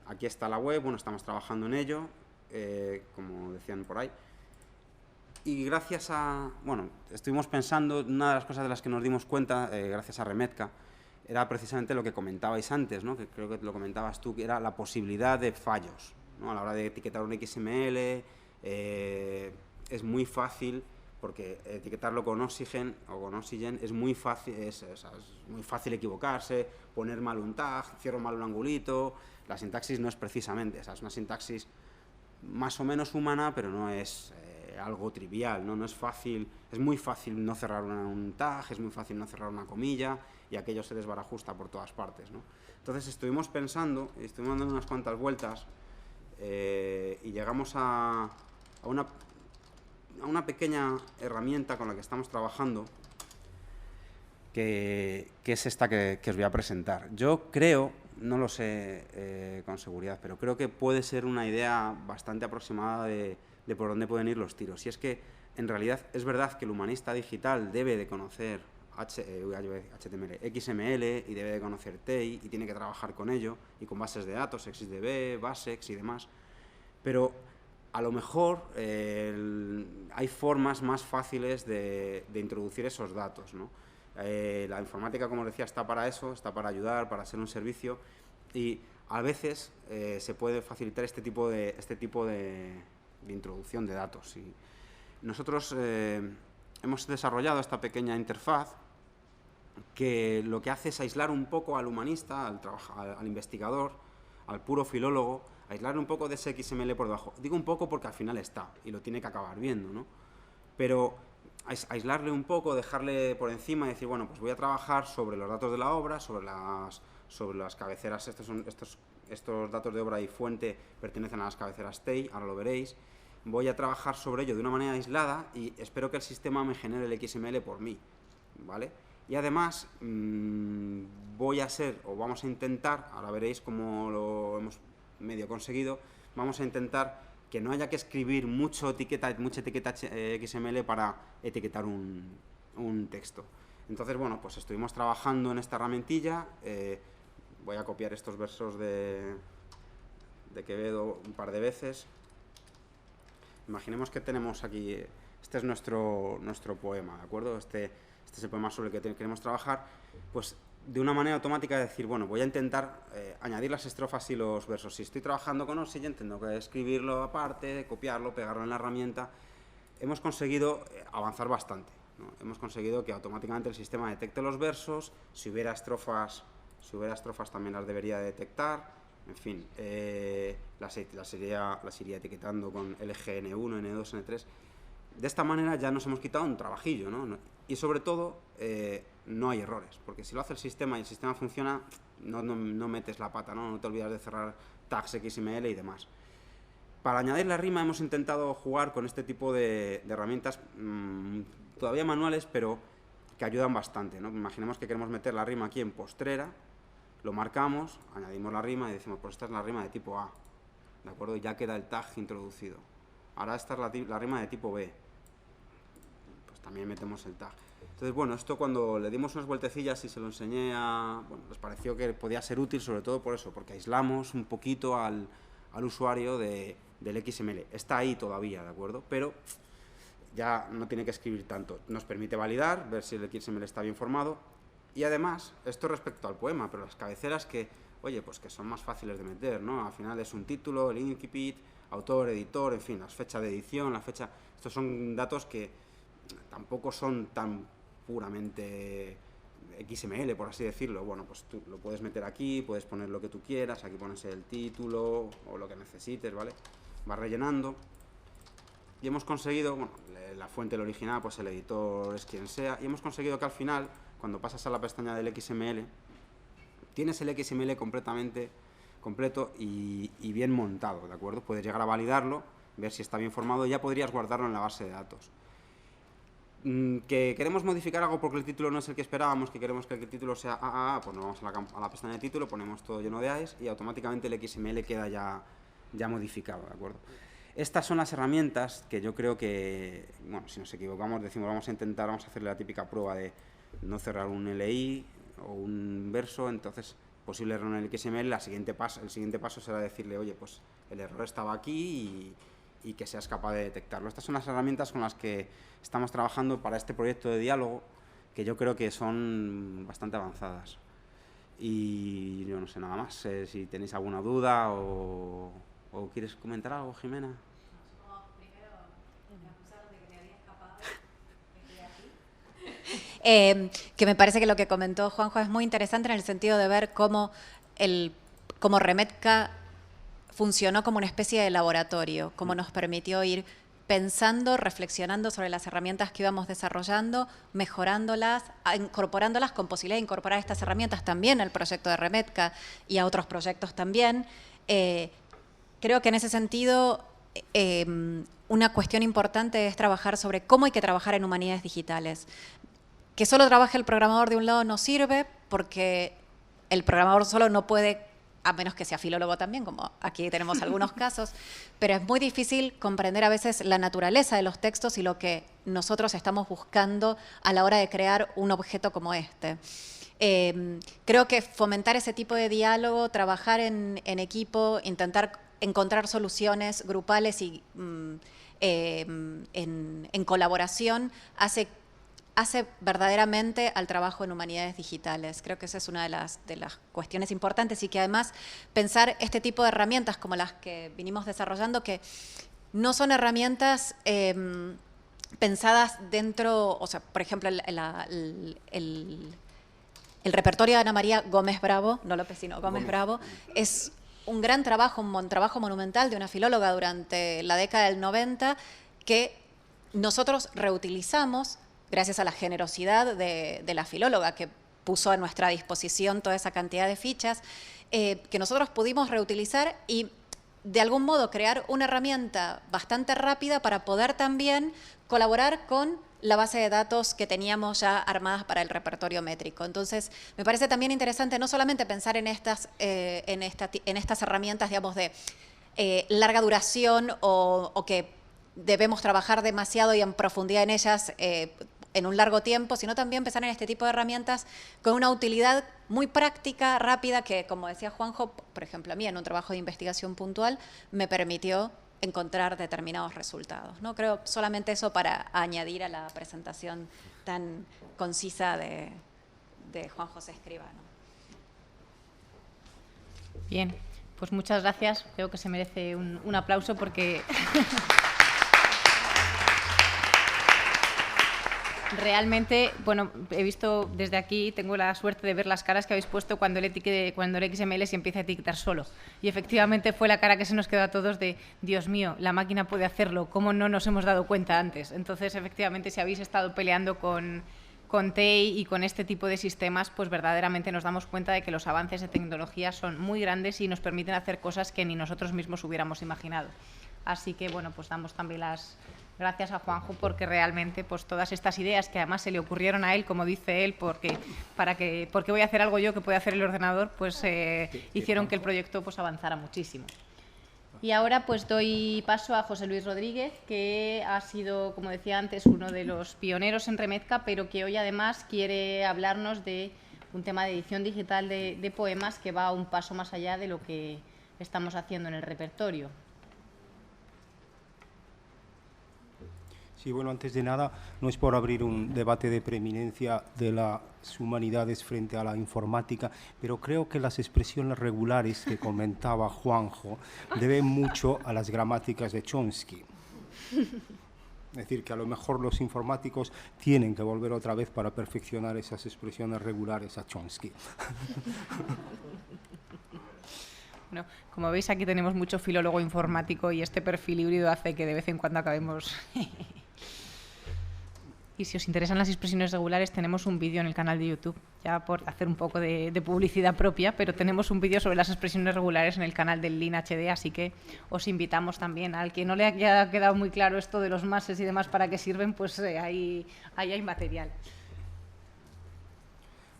Aquí está la web, bueno, estamos trabajando en ello, como decían por ahí. Y gracias a, bueno, estuvimos pensando, una de las cosas de las que nos dimos cuenta, gracias a Remetka, era precisamente lo que comentabais antes, ¿no? Que creo que lo comentabas tú, que era la posibilidad de fallos, ¿no? A la hora de etiquetar un XML, es muy fácil, porque etiquetarlo con Oxygen o con Oxygen es muy fácil, es muy fácil equivocarse, poner mal un tag, cierro mal un angulito. La sintaxis no es precisamente esa, es una sintaxis más o menos humana, pero no es algo trivial, ¿no? No es fácil, es muy fácil no cerrar un tag, es muy fácil no cerrar una comilla, y aquello se desbarajusta por todas partes, ¿no? Entonces estuvimos pensando, estuvimos dando unas cuantas vueltas, y llegamos a una pequeña herramienta con la que estamos trabajando, que es esta que os voy a presentar. Yo creo, no lo sé con seguridad, pero creo que puede ser una idea bastante aproximada de por dónde pueden ir los tiros. Y es que, en realidad, es verdad que el humanista digital debe de conocer HTML, XML, y debe de conocer TEI, y tiene que trabajar con ello, y con bases de datos, XDB, Basex y demás. Pero a lo mejor hay formas más fáciles de introducir esos datos, ¿no? La informática, como os decía, está para eso, está para ayudar, para ser un servicio, y a veces se puede facilitar este tipo de introducción de datos. Y nosotros hemos desarrollado esta pequeña interfaz que lo que hace es aislar un poco al humanista, al investigador, al puro filólogo, aislar un poco de ese XML por debajo. Digo un poco porque al final está y lo tiene que acabar viendo, ¿no? Pero aislarle un poco, dejarle por encima y decir, bueno, pues voy a trabajar sobre los datos de la obra, sobre las cabeceras. Estos datos de obra y fuente pertenecen a las cabeceras TEI, ahora lo veréis. Voy a trabajar sobre ello de una manera aislada y espero que el sistema me genere el XML por mí, ¿vale? Y además vamos a intentar, ahora veréis cómo lo hemos medio conseguido, vamos a intentar que no haya que escribir mucha etiqueta XML para etiquetar un texto. Entonces, bueno, pues estuvimos trabajando en esta herramientilla. Voy a copiar estos versos de Quevedo un par de veces. Imaginemos que tenemos aquí, este es nuestro poema, ¿de acuerdo? Este es el poema sobre el que queremos trabajar. Pues de una manera automática decir, bueno, voy a intentar añadir las estrofas y los versos. Si estoy trabajando con Oxygen, tengo que escribirlo aparte, copiarlo, pegarlo en la herramienta. Hemos conseguido avanzar bastante, ¿no? Hemos conseguido que automáticamente el sistema detecte los versos, si hubiera estrofas también las debería detectar, en fin, las iría etiquetando con LG, N1, N2, N3. De esta manera ya nos hemos quitado un trabajillo, ¿no? Y sobre todo, no hay errores, porque si lo hace el sistema y el sistema funciona, no metes la pata, ¿no? No te olvidas de cerrar tags XML y demás. Para añadir la rima hemos intentado jugar con este tipo de herramientas todavía manuales, pero que ayudan bastante, ¿no? Imaginemos que queremos meter la rima aquí en postrera, lo marcamos, añadimos la rima y decimos, pues esta es la rima de tipo A, ¿de acuerdo? Y ya queda el tag introducido. Ahora esta es la rima de tipo B, pues también metemos el tag. Entonces, bueno, esto cuando le dimos unas vueltecillas y se lo enseñé bueno, les pareció que podía ser útil, sobre todo por eso, porque aislamos un poquito al usuario del XML. Está ahí todavía, ¿de acuerdo? Pero ya no tiene que escribir tanto. Nos permite validar, ver si el XML está bien formado. Y además, esto respecto al poema, pero las cabeceras que, oye, pues que son más fáciles de meter, ¿no? Al final es un título, el incipit, autor, editor, en fin, la fecha de edición, estos son datos que tampoco son tan puramente XML, por así decirlo. Bueno, pues tú lo puedes meter aquí, puedes poner lo que tú quieras, aquí pones el título o lo que necesites, ¿vale? Vas rellenando. Y hemos conseguido, bueno, la fuente, el original, pues el editor es quien sea, y hemos conseguido que al final, cuando pasas a la pestaña del XML, tienes el XML completo y bien montado, ¿de acuerdo? Puedes llegar a validarlo, ver si está bien formado y ya podrías guardarlo en la base de datos. Que queremos modificar algo porque el título no es el que esperábamos, que queremos que el título sea AAA, pues nos vamos a la pestaña de título, ponemos todo lleno de AES y automáticamente el XML queda ya modificado, ¿de acuerdo? Estas son las herramientas que yo creo que, bueno, si nos equivocamos decimos vamos a hacerle la típica prueba de no cerrar un LI, o un verso, entonces posible error en el XML, el siguiente paso será decirle, oye, pues el error estaba aquí y que seas capaz de detectarlo. Estas son las herramientas con las que estamos trabajando para este proyecto de diálogo, que yo creo que son bastante avanzadas. Y yo no sé nada más, si tenéis alguna duda o quieres comentar algo, Jimena. Que me parece que lo que comentó Juanjo es muy interesante en el sentido de ver cómo Remetka funcionó como una especie de laboratorio, cómo nos permitió ir pensando, reflexionando sobre las herramientas que íbamos desarrollando, mejorándolas, incorporándolas con posibilidad de incorporar estas herramientas también al proyecto de Remetka y a otros proyectos también. Creo que en ese sentido una cuestión importante es trabajar sobre cómo hay que trabajar en humanidades digitales. Que solo trabaje el programador de un lado no sirve, porque el programador solo no puede, a menos que sea filólogo también, como aquí tenemos algunos casos, pero es muy difícil comprender a veces la naturaleza de los textos y lo que nosotros estamos buscando a la hora de crear un objeto como este. Creo que fomentar ese tipo de diálogo, trabajar en equipo, intentar encontrar soluciones grupales y en colaboración hace verdaderamente al trabajo en humanidades digitales. Creo que esa es una de las cuestiones importantes y que además pensar este tipo de herramientas como las que vinimos desarrollando, que no son herramientas pensadas dentro, o sea, por ejemplo, el repertorio de Ana María Gómez Bravo, no López, sino Gómez Bravo, es un gran trabajo, un trabajo monumental de una filóloga durante la década del 90 que nosotros reutilizamos gracias a la generosidad de la filóloga que puso a nuestra disposición toda esa cantidad de fichas, que nosotros pudimos reutilizar y de algún modo crear una herramienta bastante rápida para poder también colaborar con la base de datos que teníamos ya armadas para el repertorio métrico. Entonces, me parece también interesante no solamente pensar en estas herramientas, digamos, de larga duración o que debemos trabajar demasiado y en profundidad en ellas en un largo tiempo, sino también pensar en este tipo de herramientas con una utilidad muy práctica, rápida, que, como decía Juanjo, por ejemplo, a mí en un trabajo de investigación puntual me permitió encontrar determinados resultados, ¿no? Creo solamente eso para añadir a la presentación tan concisa de Juan José Escribano. Bien, pues muchas gracias. Creo que se merece un aplauso porque realmente, bueno, he visto desde aquí, tengo la suerte de ver las caras que habéis puesto cuando el XML se empieza a etiquetar solo. Y efectivamente fue la cara que se nos quedó a todos de, Dios mío, la máquina puede hacerlo, ¿cómo no nos hemos dado cuenta antes? Entonces, efectivamente, si habéis estado peleando con TEI y con este tipo de sistemas, pues verdaderamente nos damos cuenta de que los avances de tecnología son muy grandes y nos permiten hacer cosas que ni nosotros mismos hubiéramos imaginado. Así que, bueno, pues damos también las gracias a Juanjo porque realmente pues todas estas ideas que además se le ocurrieron a él, como dice él, porque voy a hacer algo yo que puede hacer el ordenador, pues hicieron que el proyecto pues avanzara muchísimo. Y ahora pues doy paso a José Luis Rodríguez, que ha sido, como decía antes, uno de los pioneros en Remetka, pero que hoy además quiere hablarnos de un tema de edición digital de poemas que va un paso más allá de lo que estamos haciendo en el repertorio. Sí, bueno, antes de nada, no es por abrir un debate de preeminencia de las humanidades frente a la informática, pero creo que las expresiones regulares que comentaba Juanjo deben mucho a las gramáticas de Chomsky. Es decir, que a lo mejor los informáticos tienen que volver otra vez para perfeccionar esas expresiones regulares a Chomsky. Bueno, como veis, aquí tenemos mucho filólogo informático y este perfil híbrido hace que de vez en cuando acabemos. Y si os interesan las expresiones regulares, tenemos un vídeo en el canal de YouTube, ya por hacer un poco de publicidad propia, pero tenemos un vídeo sobre las expresiones regulares en el canal del Lean HD, así que os invitamos también. Al que no le haya quedado muy claro esto de los máses y demás para qué sirven, pues ahí hay material.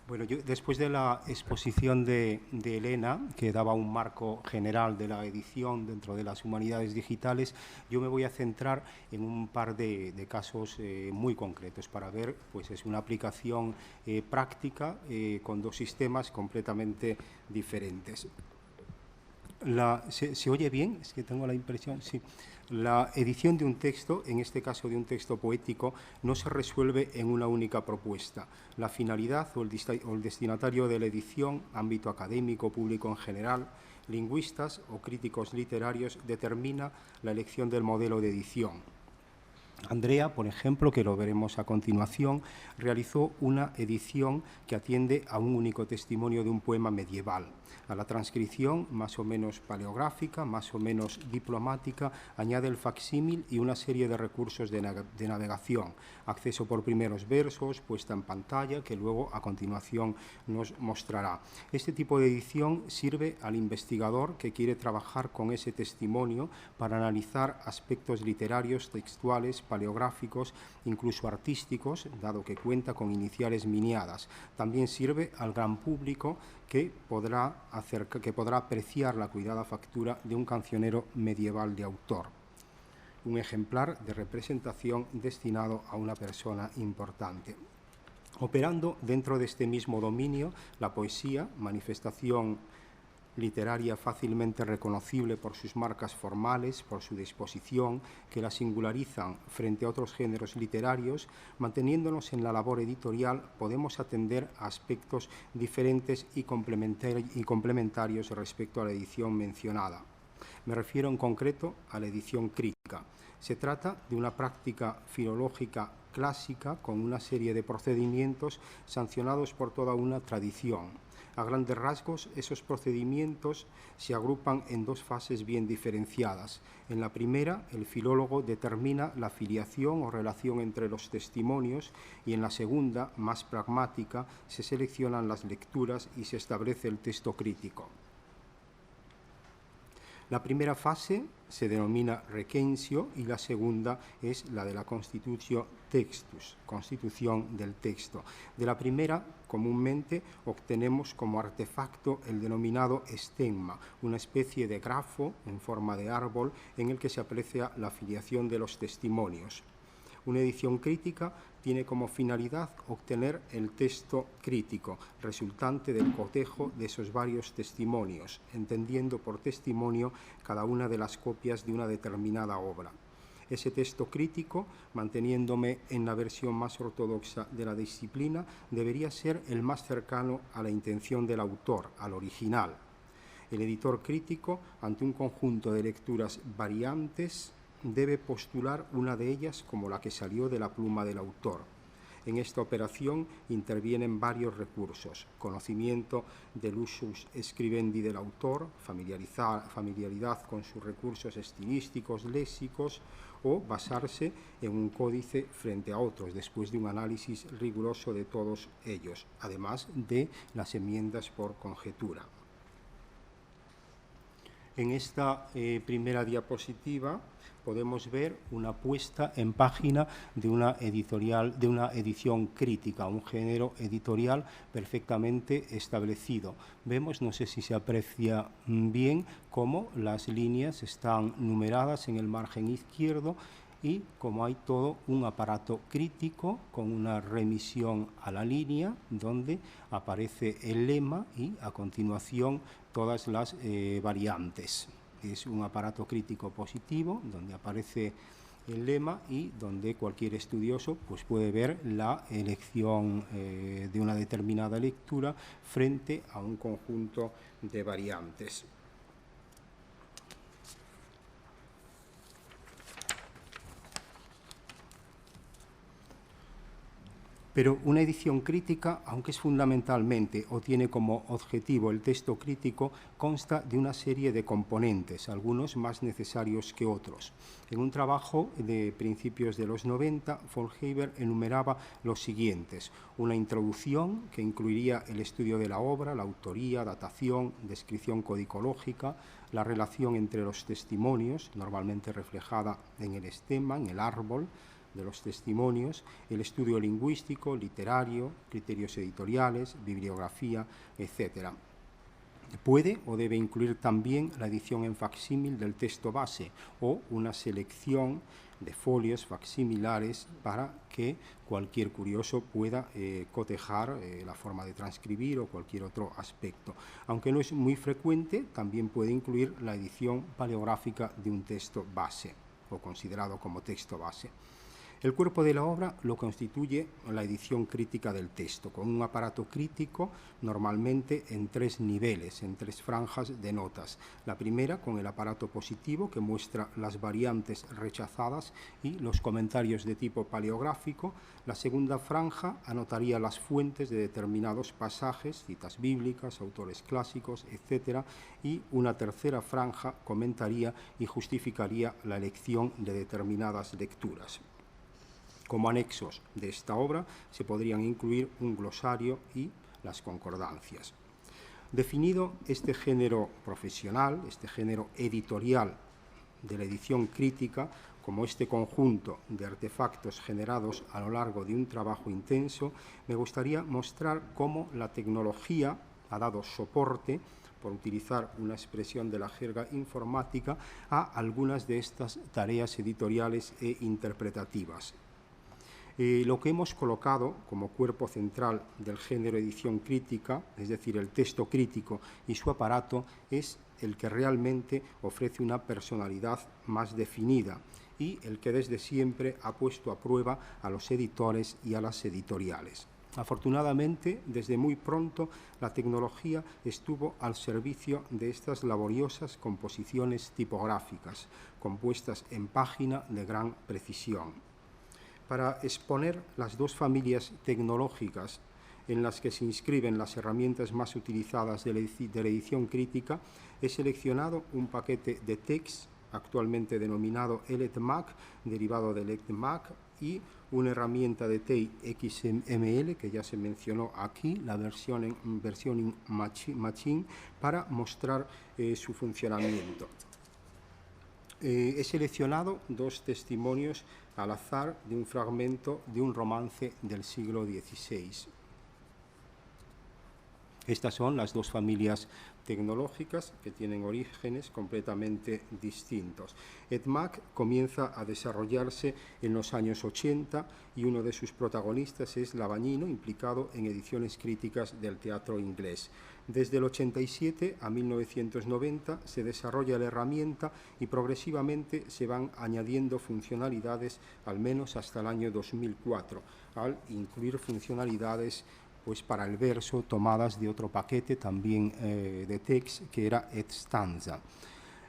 Bueno, yo, después de la exposición de Elena, que daba un marco general de la edición dentro de las humanidades digitales, yo me voy a centrar en un par de casos muy concretos para ver, pues es una aplicación práctica con dos sistemas completamente diferentes. ¿Se oye bien? Es que tengo la impresión, sí. La edición de un texto, en este caso de un texto poético, no se resuelve en una única propuesta. La finalidad o el destinatario de la edición, ámbito académico, público en general, lingüistas o críticos literarios, determina la elección del modelo de edición. Andrea, por ejemplo, que lo veremos a continuación, realizó una edición que atiende a un único testimonio de un poema medieval. A la transcripción, más o menos paleográfica, más o menos diplomática, añade el facsímil y una serie de recursos de navegación, acceso por primeros versos, puesta en pantalla, que luego a continuación nos mostrará. Este tipo de edición sirve al investigador que quiere trabajar con ese testimonio para analizar aspectos literarios, textuales, paleográficos, incluso artísticos, dado que cuenta con iniciales miniadas. También sirve al gran público que podrá apreciar la cuidada factura de un cancionero medieval de autor. Un ejemplar de representación destinado a una persona importante. Operando dentro de este mismo dominio, la poesía, manifestación literaria fácilmente reconocible por sus marcas formales, por su disposición, que la singularizan frente a otros géneros literarios, manteniéndonos en la labor editorial, podemos atender a aspectos diferentes y complementarios respecto a la edición mencionada. Me refiero en concreto a la edición crítica. Se trata de una práctica filológica clásica con una serie de procedimientos sancionados por toda una tradición. A grandes rasgos, esos procedimientos se agrupan en dos fases bien diferenciadas. En la primera, el filólogo determina la filiación o relación entre los testimonios y en la segunda, más pragmática, se seleccionan las lecturas y se establece el texto crítico. La primera fase se denomina recensio y la segunda es la de la constitutio textus, constitución del texto. De la primera, comúnmente, obtenemos como artefacto el denominado estegma, una especie de grafo en forma de árbol en el que se aprecia la filiación de los testimonios. Una edición crítica tiene como finalidad obtener el texto crítico, resultante del cotejo de esos varios testimonios, entendiendo por testimonio cada una de las copias de una determinada obra. Ese texto crítico, manteniéndome en la versión más ortodoxa de la disciplina, debería ser el más cercano a la intención del autor, al original. El editor crítico, ante un conjunto de lecturas variantes, debe postular una de ellas como la que salió de la pluma del autor. En esta operación intervienen varios recursos: conocimiento del usus scribendi del autor, familiaridad con sus recursos estilísticos, léxicos, o basarse en un códice frente a otros, después de un análisis riguroso de todos ellos, además de las enmiendas por conjetura. En esta primera diapositiva podemos ver una puesta en página de una edición crítica, un género editorial perfectamente establecido. Vemos, no sé si se aprecia bien, cómo las líneas están numeradas en el margen izquierdo y como hay todo un aparato crítico con una remisión a la línea donde aparece el lema y a continuación todas las variantes. Es un aparato crítico positivo donde aparece el lema y donde cualquier estudioso pues, puede ver la elección de una determinada lectura frente a un conjunto de variantes. Pero una edición crítica, aunque es fundamentalmente o tiene como objetivo el texto crítico, consta de una serie de componentes, algunos más necesarios que otros. En un trabajo de principios de los 90, Folkheiber enumeraba los siguientes: una introducción que incluiría el estudio de la obra, la autoría, datación, descripción codicológica, la relación entre los testimonios, normalmente reflejada en el estegma, en el árbol, de los testimonios, el estudio lingüístico, literario, criterios editoriales, bibliografía, etc. Puede o debe incluir también la edición en facsímil del texto base o una selección de folios facsimilares para que cualquier curioso pueda cotejar la forma de transcribir o cualquier otro aspecto. Aunque no es muy frecuente, también puede incluir la edición paleográfica de un texto base o considerado como texto base. El cuerpo de la obra lo constituye la edición crítica del texto, con un aparato crítico normalmente en 3 niveles, en 3 franjas de notas. La primera con el aparato positivo, que muestra las variantes rechazadas y los comentarios de tipo paleográfico. La segunda franja anotaría las fuentes de determinados pasajes, citas bíblicas, autores clásicos, etc. Y una tercera franja comentaría y justificaría la elección de determinadas lecturas. Como anexos de esta obra se podrían incluir un glosario y las concordancias. Definido este género profesional, este género editorial de la edición crítica, como este conjunto de artefactos generados a lo largo de un trabajo intenso, me gustaría mostrar cómo la tecnología ha dado soporte, por utilizar una expresión de la jerga informática, a algunas de estas tareas editoriales e interpretativas. Lo que hemos colocado como cuerpo central del género edición crítica, es decir, el texto crítico y su aparato, es el que realmente ofrece una personalidad más definida y el que desde siempre ha puesto a prueba a los editores y a las editoriales. Afortunadamente, desde muy pronto, la tecnología estuvo al servicio de estas laboriosas composiciones tipográficas, compuestas en página de gran precisión. Para exponer las 2 familias tecnológicas en las que se inscriben las herramientas más utilizadas de la edición crítica, he seleccionado un paquete de TeX, actualmente denominado LETMAC, derivado del ECMAC, y una herramienta de TEI XML, que ya se mencionó aquí, la versión Machine, para mostrar su funcionamiento. He seleccionado 2 testimonios al azar de un fragmento de un romance del siglo XVI. Estas son las 2 familias tecnológicas que tienen orígenes completamente distintos. ECMAC comienza a desarrollarse en los años 80 y uno de sus protagonistas es Lavagnino, implicado en ediciones críticas del teatro inglés. Desde el 87 a 1990 se desarrolla la herramienta y progresivamente se van añadiendo funcionalidades, al menos hasta el año 2004, al incluir funcionalidades pues para el verso tomadas de otro paquete también de TeX, que era Edstanza.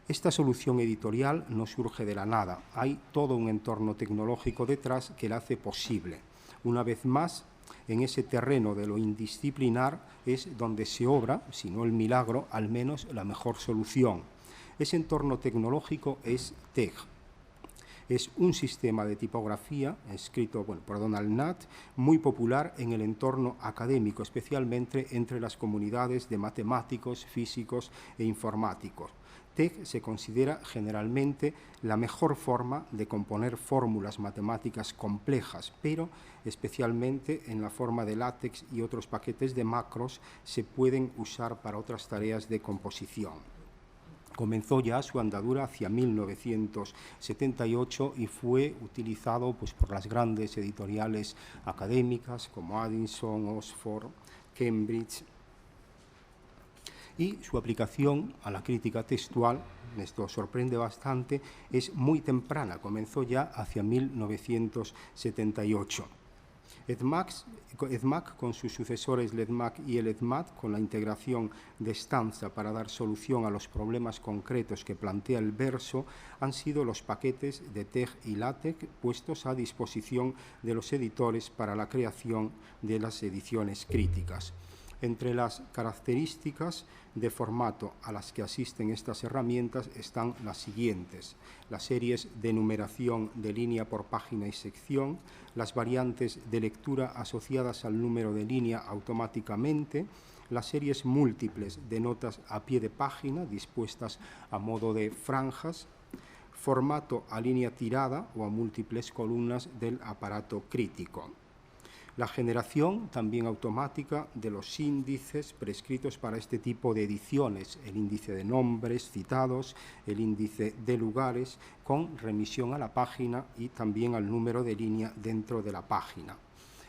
Esta solución editorial no surge de la nada, hay todo un entorno tecnológico detrás que la hace posible. Una vez más, en ese terreno de lo indisciplinar es donde se obra, si no el milagro, al menos la mejor solución. Ese entorno tecnológico es TeX. Es un sistema de tipografía escrito por Donald Knuth, muy popular en el entorno académico, especialmente entre las comunidades de matemáticos, físicos e informáticos. TeX se considera generalmente la mejor forma de componer fórmulas matemáticas complejas, pero especialmente en la forma de LaTeX y otros paquetes de macros se pueden usar para otras tareas de composición. Comenzó ya su andadura hacia 1978 y fue utilizado por las grandes editoriales académicas como Addison, Oxford, Cambridge. Y su aplicación a la crítica textual, esto sorprende bastante, es muy temprana, comenzó ya hacia 1978. ECMAC, con sus sucesores LETMAC y ELETMAT, con la integración de Stanza para dar solución a los problemas concretos que plantea el verso, han sido los paquetes de TeX y LaTeX puestos a disposición de los editores para la creación de las ediciones críticas. Entre las características de formato a las que asisten estas herramientas están las siguientes: las series de numeración de línea por página y sección, las variantes de lectura asociadas al número de línea automáticamente, las series múltiples de notas a pie de página dispuestas a modo de franjas, formato a línea tirada o a múltiples columnas del aparato crítico. La generación también automática de los índices prescritos para este tipo de ediciones, el índice de nombres citados, el índice de lugares, con remisión a la página y también al número de línea dentro de la página.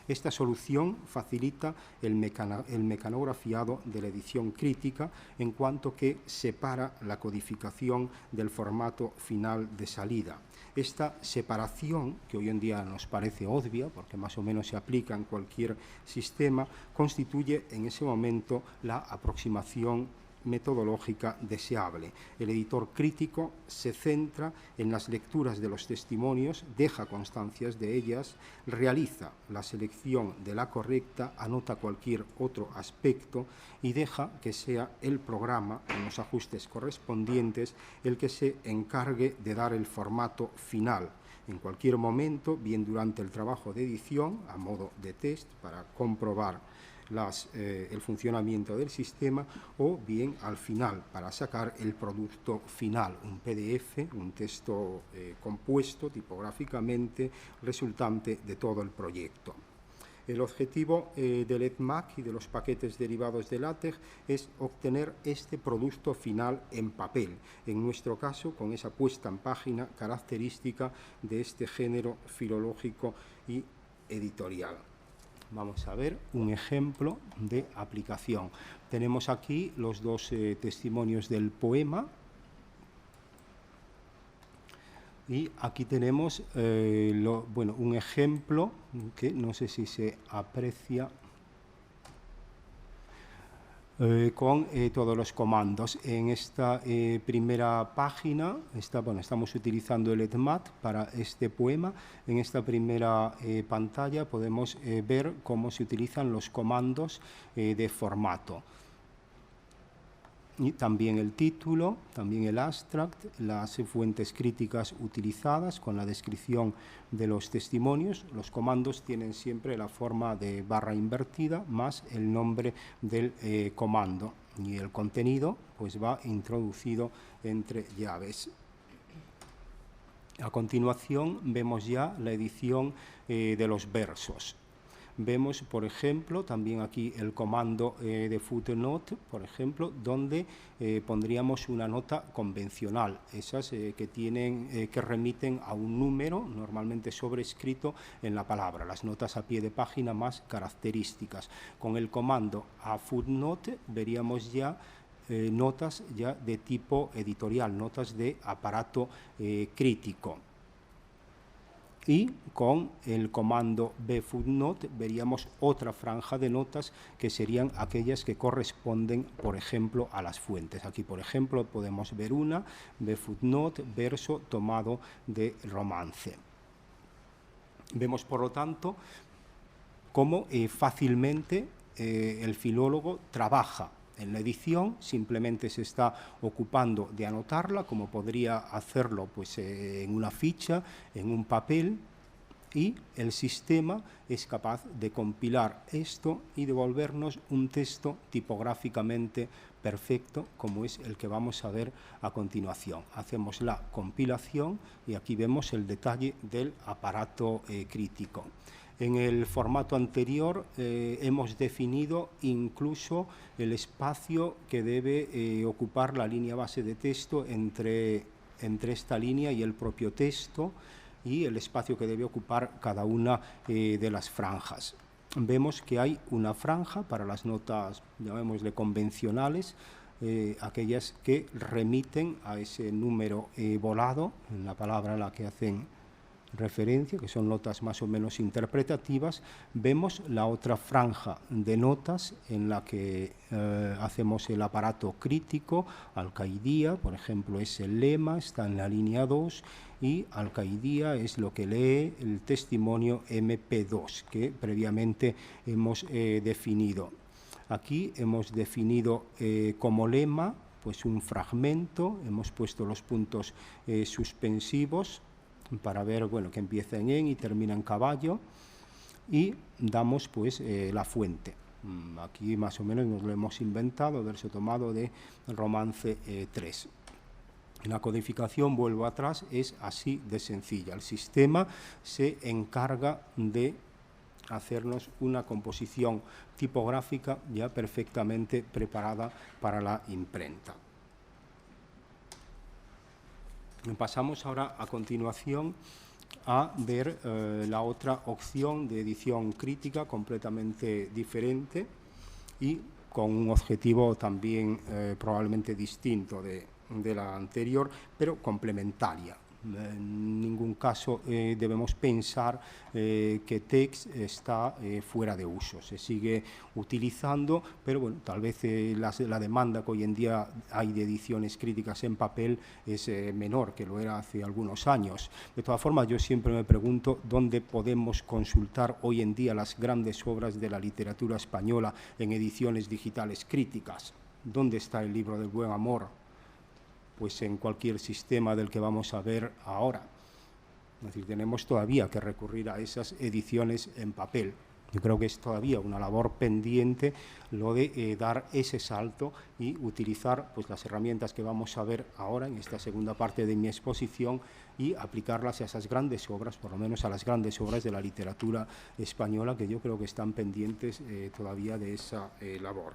Esta solución facilita el mecanografiado de la edición crítica en cuanto que separa la codificación del formato final de salida. Esta separación, que hoy en día nos parece obvia, porque más o menos se aplica en cualquier sistema, constituye en ese momento la aproximación metodológica deseable. El editor crítico se centra en las lecturas de los testimonios, deja constancias de ellas, realiza la selección de la correcta, anota cualquier otro aspecto y deja que sea el programa, con los ajustes correspondientes, el que se encargue de dar el formato final. En cualquier momento, bien durante el trabajo de edición, a modo de test, para comprobar el funcionamiento del sistema, o bien al final para sacar el producto final, un PDF, un texto compuesto tipográficamente resultante de todo el proyecto. El objetivo del ETMAC y de los paquetes derivados de LaTeX es obtener este producto final en papel, en nuestro caso con esa puesta en página característica de este género filológico y editorial. Vamos a ver un ejemplo de aplicación. Tenemos aquí los dos testimonios del poema y aquí tenemos un ejemplo que no sé si se aprecia con todos los comandos. En esta primera página estamos utilizando el ETMAT para este poema. En esta primera pantalla podemos ver cómo se utilizan los comandos de formato. Y también el título, también el abstract, las fuentes críticas utilizadas con la descripción de los testimonios. Los comandos tienen siempre la forma de barra invertida más el nombre del comando, y el contenido pues va introducido entre llaves. A continuación vemos ya la edición de los versos. Vemos, por ejemplo, también aquí el comando de footnote, por ejemplo, donde pondríamos una nota convencional, esas que remiten a un número normalmente sobrescrito en la palabra, las notas a pie de página más características. Con el comando a footnote veríamos ya notas ya de tipo editorial, notas de aparato crítico. Y con el comando bfootnote veríamos otra franja de notas que serían aquellas que corresponden, por ejemplo, a las fuentes. Aquí, por ejemplo, podemos ver una bfootnote, verso tomado de romance. Vemos, por lo tanto, cómo fácilmente el filólogo trabaja en la edición, simplemente se está ocupando de anotarla, como podría hacerlo pues, en una ficha, en un papel, y el sistema es capaz de compilar esto y devolvernos un texto tipográficamente perfecto, como es el que vamos a ver a continuación. Hacemos la compilación y aquí vemos el detalle del aparato crítico. En el formato anterior hemos definido incluso el espacio que debe ocupar la línea base de texto entre esta línea y el propio texto, y el espacio que debe ocupar cada una de las franjas. Vemos que hay una franja para las notas, llamémosle convencionales, aquellas que remiten a ese número volado en la palabra a la que hacen referencia, que son notas más o menos interpretativas. Vemos la otra franja de notas en la que hacemos el aparato crítico, alcaidía, por ejemplo, es el lema, está en la línea 2, y alcaidía es lo que lee el testimonio MP2, que previamente hemos definido. Aquí hemos definido como lema pues un fragmento, hemos puesto los puntos suspensivos para ver que empieza en y termina en caballo, y damos pues la fuente. Aquí más o menos nos lo hemos inventado, verso tomado de Romance 3. La codificación, vuelvo atrás, es así de sencilla. El sistema se encarga de hacernos una composición tipográfica ya perfectamente preparada para la imprenta. Pasamos ahora a continuación a ver la otra opción de edición crítica completamente diferente y con un objetivo también probablemente distinto de la anterior, pero complementaria. En ningún caso debemos pensar que TeX está fuera de uso. Se sigue utilizando, pero bueno, tal vez la demanda que hoy en día hay de ediciones críticas en papel es menor que lo era hace algunos años. De todas formas, yo siempre me pregunto dónde podemos consultar hoy en día las grandes obras de la literatura española en ediciones digitales críticas. ¿Dónde está el libro del buen amor? Pues en cualquier sistema del que vamos a ver ahora. Es decir, tenemos todavía que recurrir a esas ediciones en papel. Yo creo que es todavía una labor pendiente lo de dar ese salto y utilizar pues, las herramientas que vamos a ver ahora en esta segunda parte de mi exposición y aplicarlas a esas grandes obras, por lo menos a las grandes obras de la literatura española, que yo creo que están pendientes todavía de esa labor.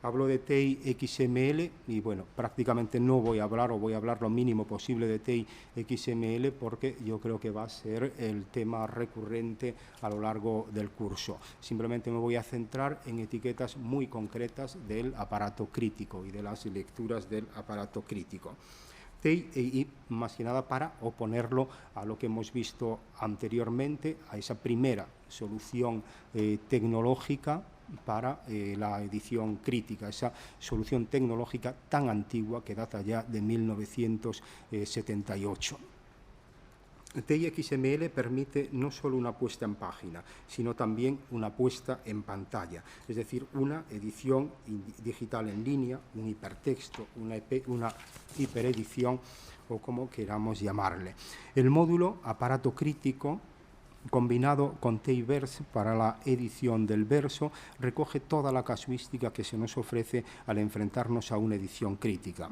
Hablo de TEI XML y, bueno, prácticamente no voy a hablar o voy a hablar lo mínimo posible de TEI XML porque yo creo que va a ser el tema recurrente a lo largo del curso. Simplemente me voy a centrar en etiquetas muy concretas del aparato crítico y de las lecturas del aparato crítico. TEI, y más que nada para oponerlo a lo que hemos visto anteriormente, a esa primera solución tecnológica para la edición crítica, esa solución tecnológica tan antigua que data ya de 1978. TEI XML permite no solo una puesta en página, sino también una puesta en pantalla, es decir, una edición digital en línea, un hipertexto, una hiperedición o como queramos llamarle. El módulo aparato crítico combinado con TEIverse para la edición del verso, recoge toda la casuística que se nos ofrece al enfrentarnos a una edición crítica.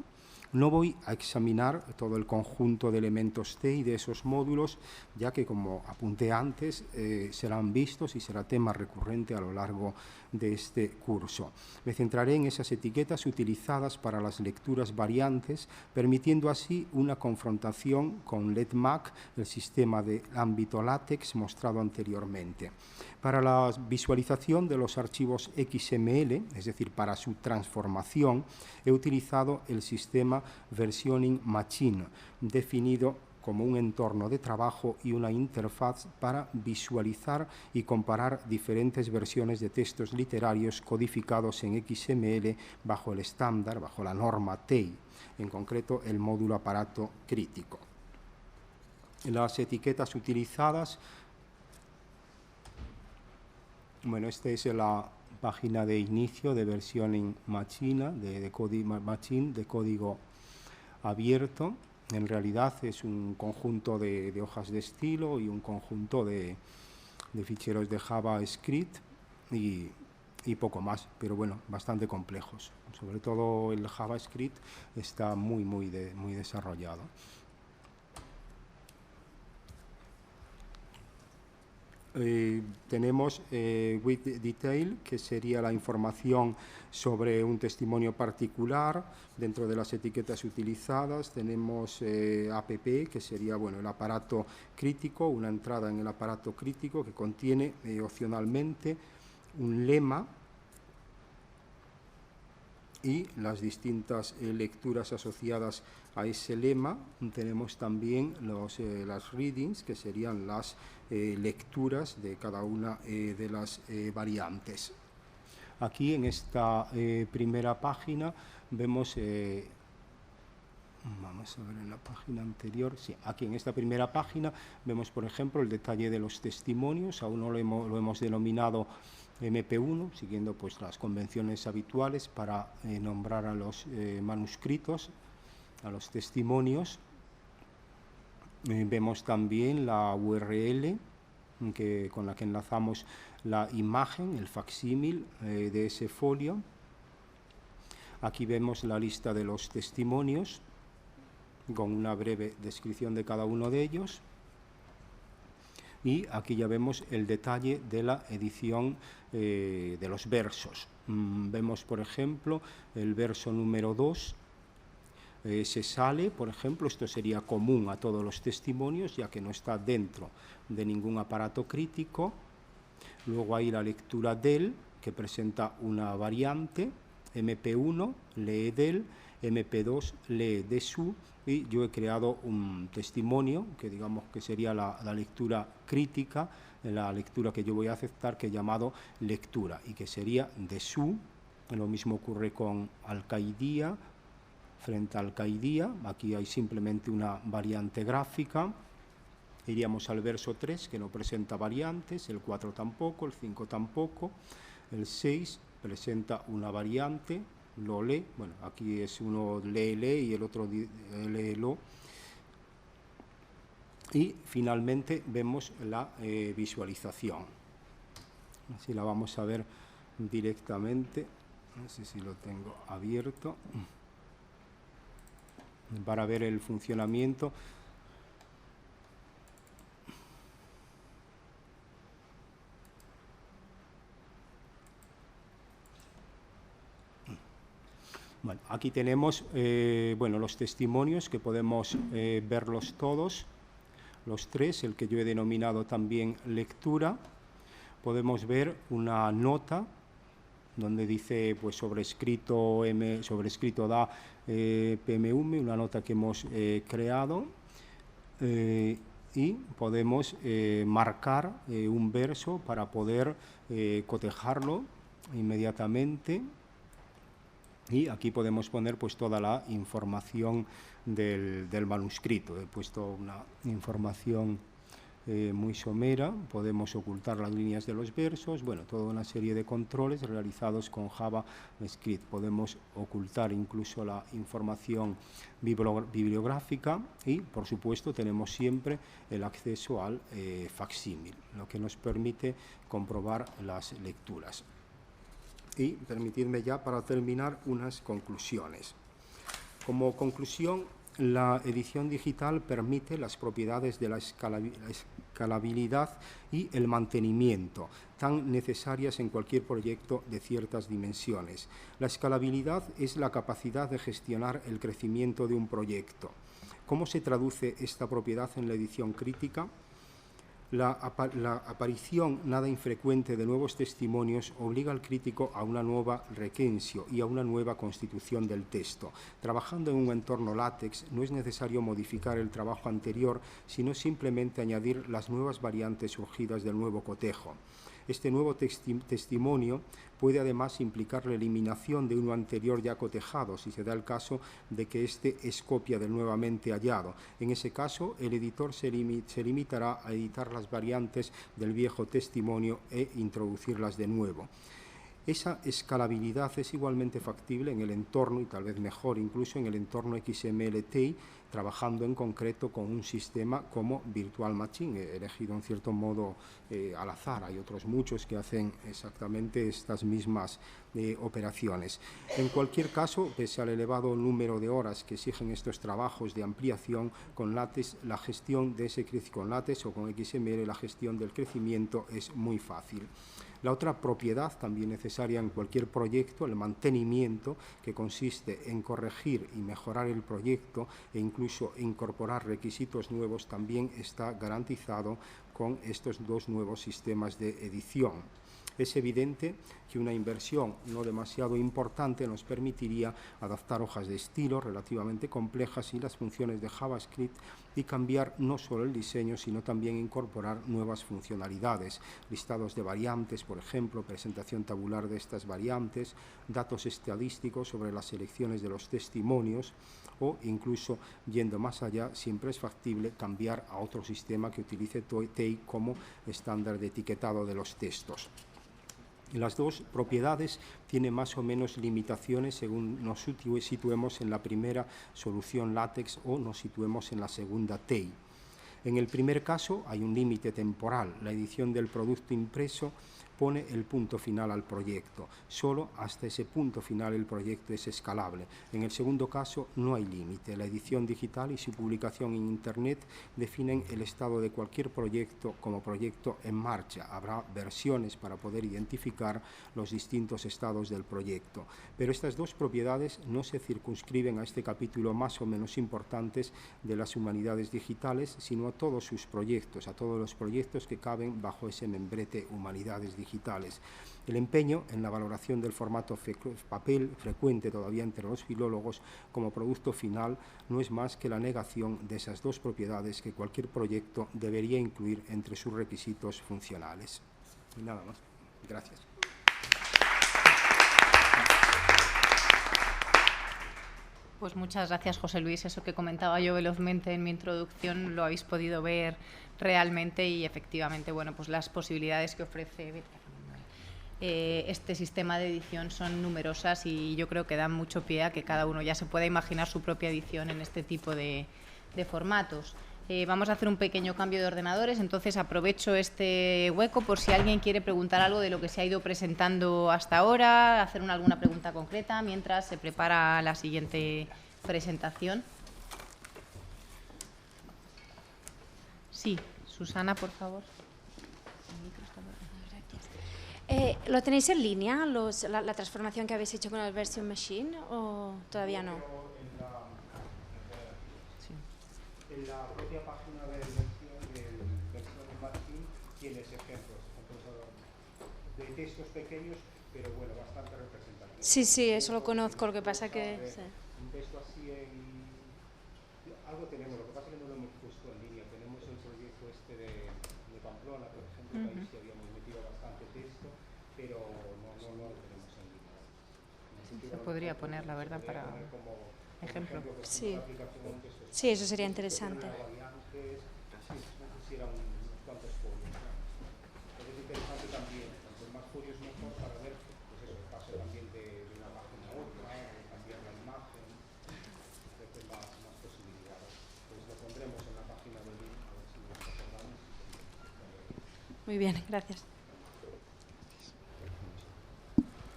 No voy a examinar todo el conjunto de elementos TEI de esos módulos, ya que, como apunté antes, serán vistos y será tema recurrente a lo largo de este curso. Me centraré en esas etiquetas utilizadas para las lecturas variantes, permitiendo así una confrontación con LETMAC, el sistema de ámbito LaTeX mostrado anteriormente. Para la visualización de los archivos XML, es decir, para su transformación, he utilizado el sistema Versioning Machine, definido como un entorno de trabajo y una interfaz para visualizar y comparar diferentes versiones de textos literarios codificados en XML bajo el estándar, bajo la norma TEI, en concreto el módulo aparato crítico. Las etiquetas utilizadas, bueno, esta es la página de inicio de Versioning Machine, de código abierto. En realidad es un conjunto de hojas de estilo y un conjunto de ficheros de JavaScript y poco más, pero bueno, bastante complejos. Sobre todo el JavaScript está muy desarrollado. Tenemos with detail, que sería la información sobre un testimonio particular dentro de las etiquetas utilizadas. Tenemos app, que sería bueno, el aparato crítico, una entrada en el aparato crítico que contiene opcionalmente un lema y las distintas lecturas asociadas a ese lema. Tenemos también las readings, que serían las lecturas de cada una de las variantes. Aquí en esta primera página vemos, vamos a ver en la página anterior, sí, aquí en esta primera página vemos, por ejemplo, el detalle de los testimonios. Aún no lo hemos denominado MP1, siguiendo pues las convenciones habituales para nombrar a los manuscritos, a los testimonios. Vemos también la URL con la que enlazamos la imagen, el facsímil de ese folio. Aquí vemos la lista de los testimonios con una breve descripción de cada uno de ellos. Y aquí ya vemos el detalle de la edición de los versos. Vemos, por ejemplo, el verso número 2. Se sale, por ejemplo, esto sería común a todos los testimonios, ya que no está dentro de ningún aparato crítico. Luego hay la lectura del, que presenta una variante, MP1 lee del, MP2 lee de su, y yo he creado un testimonio, que digamos que sería la lectura crítica, la lectura que yo voy a aceptar, que he llamado lectura, y que sería de su. Lo mismo ocurre con alcaidía, frente a alcaidía, aquí hay simplemente una variante gráfica. Iríamos al verso 3, que no presenta variantes, el 4 tampoco, el 5 tampoco, el 6 presenta una variante, lo lee, bueno, aquí es uno lee y el otro lee-lo. Y finalmente vemos la visualización. Así la vamos a ver directamente, no sé si lo tengo abierto, para ver el funcionamiento. Bueno, aquí tenemos los testimonios, que podemos verlos todos, los tres, el que yo he denominado también lectura. Podemos ver una nota donde dice pues sobrescrito da PM1, una nota que hemos creado, y podemos marcar un verso para poder cotejarlo inmediatamente. Y aquí podemos poner pues toda la información del manuscrito. He puesto una información muy somera. Podemos ocultar las líneas de los versos, bueno, toda una serie de controles realizados con JavaScript. Podemos ocultar incluso la información bibliográfica y, por supuesto, tenemos siempre el acceso al facsímil, lo que nos permite comprobar las lecturas. Y permitidme ya, para terminar, unas conclusiones. Como conclusión, la edición digital permite las propiedades de la escalabilidad y el mantenimiento, tan necesarias en cualquier proyecto de ciertas dimensiones. La escalabilidad es la capacidad de gestionar el crecimiento de un proyecto. ¿Cómo se traduce esta propiedad en la edición crítica? La aparición nada infrecuente de nuevos testimonios obliga al crítico a una nueva requensio y a una nueva constitución del texto. Trabajando en un entorno LaTeX no es necesario modificar el trabajo anterior, sino simplemente añadir las nuevas variantes surgidas del nuevo cotejo. Este nuevo testimonio puede además implicar la eliminación de uno anterior ya cotejado, si se da el caso de que éste es copia del nuevamente hallado. En ese caso, el editor se limitará a editar las variantes del viejo testimonio e introducirlas de nuevo. Esa escalabilidad es igualmente factible en el entorno, y tal vez mejor incluso en el entorno XML-TEI, trabajando en concreto con un sistema como Virtual Machine, elegido en cierto modo al azar. Hay otros muchos que hacen exactamente estas mismas operaciones. En cualquier caso, pese al elevado número de horas que exigen estos trabajos de ampliación, con LaTeX la gestión de con LaTeX o con XML la gestión del crecimiento es muy fácil. La otra propiedad también necesaria en cualquier proyecto, el mantenimiento, que consiste en corregir y mejorar el proyecto e incluso incorporar requisitos nuevos, también está garantizado con estos dos nuevos sistemas de edición. Es evidente que una inversión no demasiado importante nos permitiría adaptar hojas de estilo relativamente complejas y las funciones de JavaScript y cambiar no solo el diseño, sino también incorporar nuevas funcionalidades, listados de variantes, por ejemplo, presentación tabular de estas variantes, datos estadísticos sobre las selecciones de los testimonios, o incluso, yendo más allá, siempre es factible cambiar a otro sistema que utilice TEI como estándar de etiquetado de los textos. Las dos propiedades tienen más o menos limitaciones según nos situemos en la primera solución LaTeX o nos situemos en la segunda TEI. En el primer caso hay un límite temporal. La edición del producto impreso pone el punto final al proyecto. Solo hasta ese punto final el proyecto es escalable. En el segundo caso no hay límite. La edición digital y su publicación en Internet definen el estado de cualquier proyecto como proyecto en marcha. Habrá versiones para poder identificar los distintos estados del proyecto. Pero estas dos propiedades no se circunscriben a este capítulo más o menos importantes de las humanidades digitales, sino a todos sus proyectos, a todos los proyectos que caben bajo ese membrete humanidades digitales. El empeño en la valoración del formato papel, frecuente todavía entre los filólogos como producto final, no es más que la negación de esas dos propiedades que cualquier proyecto debería incluir entre sus requisitos funcionales. Y nada más. Gracias. Pues muchas gracias, José Luis. Eso que comentaba yo velozmente en mi introducción lo habéis podido ver realmente y efectivamente, bueno, pues las posibilidades que ofrece este sistema de edición son numerosas y yo creo que dan mucho pie a que cada uno ya se pueda imaginar su propia edición en este tipo de formatos. Vamos a hacer un pequeño cambio de ordenadores, entonces aprovecho este hueco por si alguien quiere preguntar algo de lo que se ha ido presentando hasta ahora, hacer alguna pregunta concreta mientras se prepara la siguiente presentación. Sí, Susana, por favor. ¿Lo tenéis en línea, la transformación que habéis hecho con el Version Machine o todavía no? En la propia página de Version Machine tienes ejemplos de textos pequeños, pero bueno, bastante representativos. Sí, eso lo conozco, lo que pasa que... Sí. Un texto así algo tenemos, lo que pasa es que no lo hemos puesto en línea. Tenemos el proyecto de Pamplona, por ejemplo, que ahí sí habíamos metido bastante texto, pero no lo tenemos en línea. Se podría poner, la verdad, para ejemplo. Sí. Sí, eso sería interesante. Muy bien, gracias.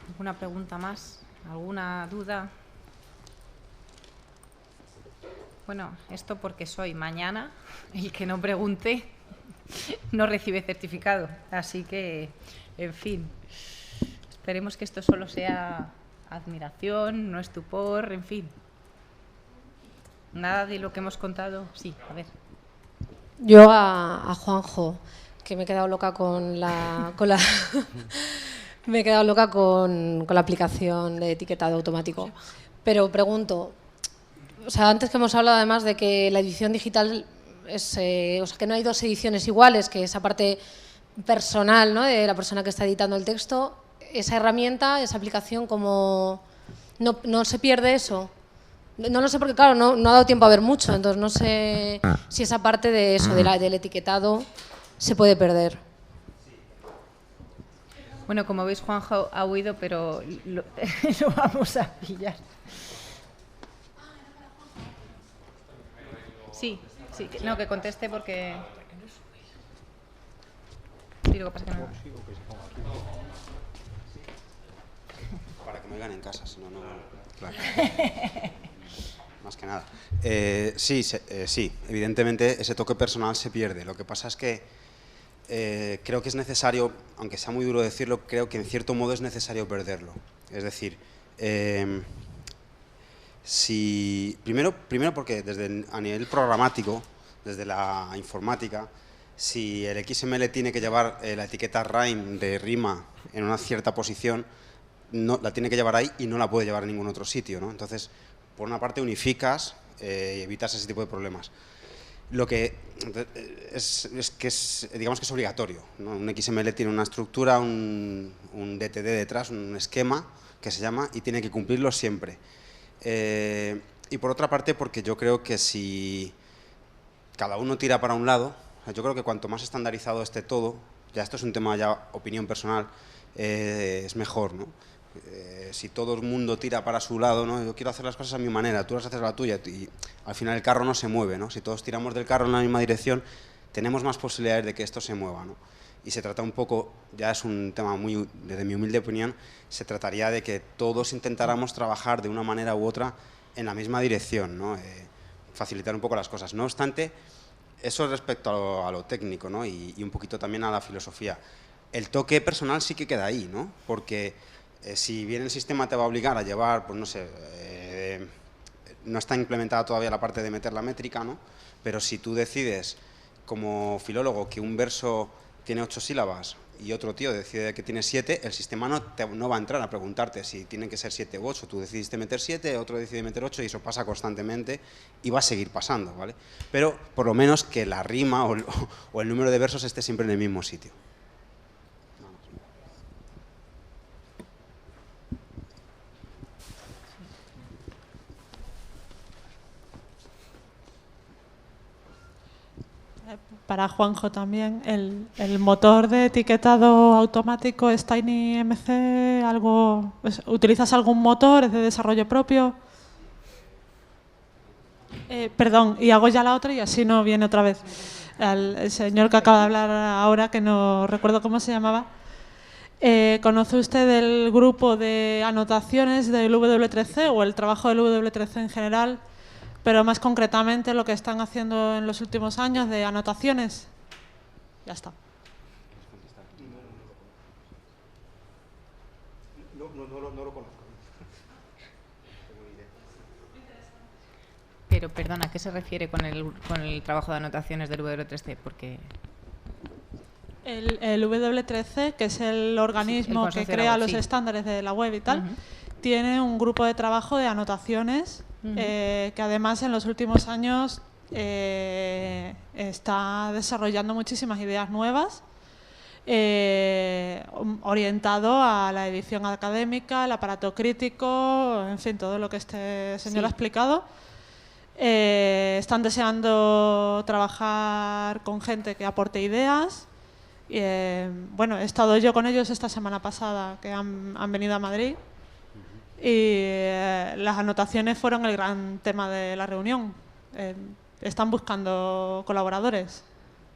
¿Alguna pregunta más? ¿Alguna duda? Bueno, esto porque soy mañana, el que no pregunte no recibe certificado, así que, en fin, esperemos que esto solo sea admiración, no estupor, en fin. Nada de lo que hemos contado. Sí, a ver. Yo a Juanjo, que me he quedado loca con la me he quedado loca con la aplicación de etiquetado automático, pero pregunto, o sea, antes que hemos hablado además de que la edición digital es, o sea, que no hay dos ediciones iguales, que esa parte personal, ¿no?, de la persona que está editando el texto, esa herramienta, esa aplicación, como no se pierde eso. No lo sé porque, claro, no ha dado tiempo a ver mucho, entonces no sé si esa parte de eso, del etiquetado, se puede perder. Bueno, como veis, Juanjo ha huido, pero lo vamos a pillar. Sí, no, que conteste porque... Sí, lo que pasa es que no... Para que me oigan en casa, si no, claro. Más que nada. Sí, evidentemente ese toque personal se pierde. Lo que pasa es que creo que es necesario, aunque sea muy duro decirlo, creo que en cierto modo es necesario perderlo. Es decir, primero porque a nivel programático, desde la informática, si el XML tiene que llevar la etiqueta rhyme de rima en una cierta posición, no, la tiene que llevar ahí y no la puede llevar en ningún otro sitio, ¿no? Entonces, por una parte unificas y evitas ese tipo de problemas. Lo que digamos que es obligatorio, ¿no? Un XML tiene una estructura, un DTD detrás, un esquema que se llama, y tiene que cumplirlo siempre. Y por otra parte, porque yo creo que si cada uno tira para un lado, yo creo que cuanto más estandarizado esté todo, ya esto es un tema ya opinión personal, es mejor, ¿no? Si todo el mundo tira para su lado, ¿no? Yo quiero hacer las cosas a mi manera, tú las haces a la tuya, y al final el carro no se mueve, ¿no? Si todos tiramos del carro en la misma dirección, tenemos más posibilidades de que esto se mueva, ¿no? y se trata un poco, ya es un tema muy, desde mi humilde opinión, se trataría de que todos intentáramos trabajar de una manera u otra en la misma dirección, ¿no? Facilitar un poco las cosas. No obstante, eso respecto a lo técnico, ¿no? y un poquito también a la filosofía. El toque personal sí que queda ahí, ¿no? Porque si bien el sistema te va a obligar a llevar, pues no sé, no está implementada todavía la parte de meter la métrica, ¿no? Pero si tú decides como filólogo que un verso tiene 8 sílabas y otro tío decide que tiene 7, el sistema no va a entrar a preguntarte si tienen que ser 7 u 8. Tú decidiste meter 7, otro decide meter 8 y eso pasa constantemente y va a seguir pasando, ¿vale? Pero por lo menos que la rima o el número de versos esté siempre en el mismo sitio. Para Juanjo también, el motor de etiquetado automático es TinyMC, ¿utilizas algún motor? ¿Es de desarrollo propio? Perdón, y hago ya la otra y así no viene otra vez. El señor que acaba de hablar ahora, que no recuerdo cómo se llamaba, ¿conoce usted el grupo de anotaciones del W3C o el trabajo del W3C en general? Pero más concretamente lo que están haciendo en los últimos años de anotaciones. Ya está. No lo conozco. Pero, perdona, ¿a qué se refiere con el trabajo de anotaciones del W3C? Porque el W3C, que es el organismo que crea los estándares de la web y tal, tiene un grupo de trabajo de anotaciones que además en los últimos años está desarrollando muchísimas ideas nuevas orientado a la edición académica, el aparato crítico, en fin, todo lo que este señor ha explicado. Están deseando trabajar con gente que aporte ideas. Bueno, he estado yo con ellos esta semana pasada, que han venido a Madrid. Y las anotaciones fueron el gran tema de la reunión. Están buscando colaboradores.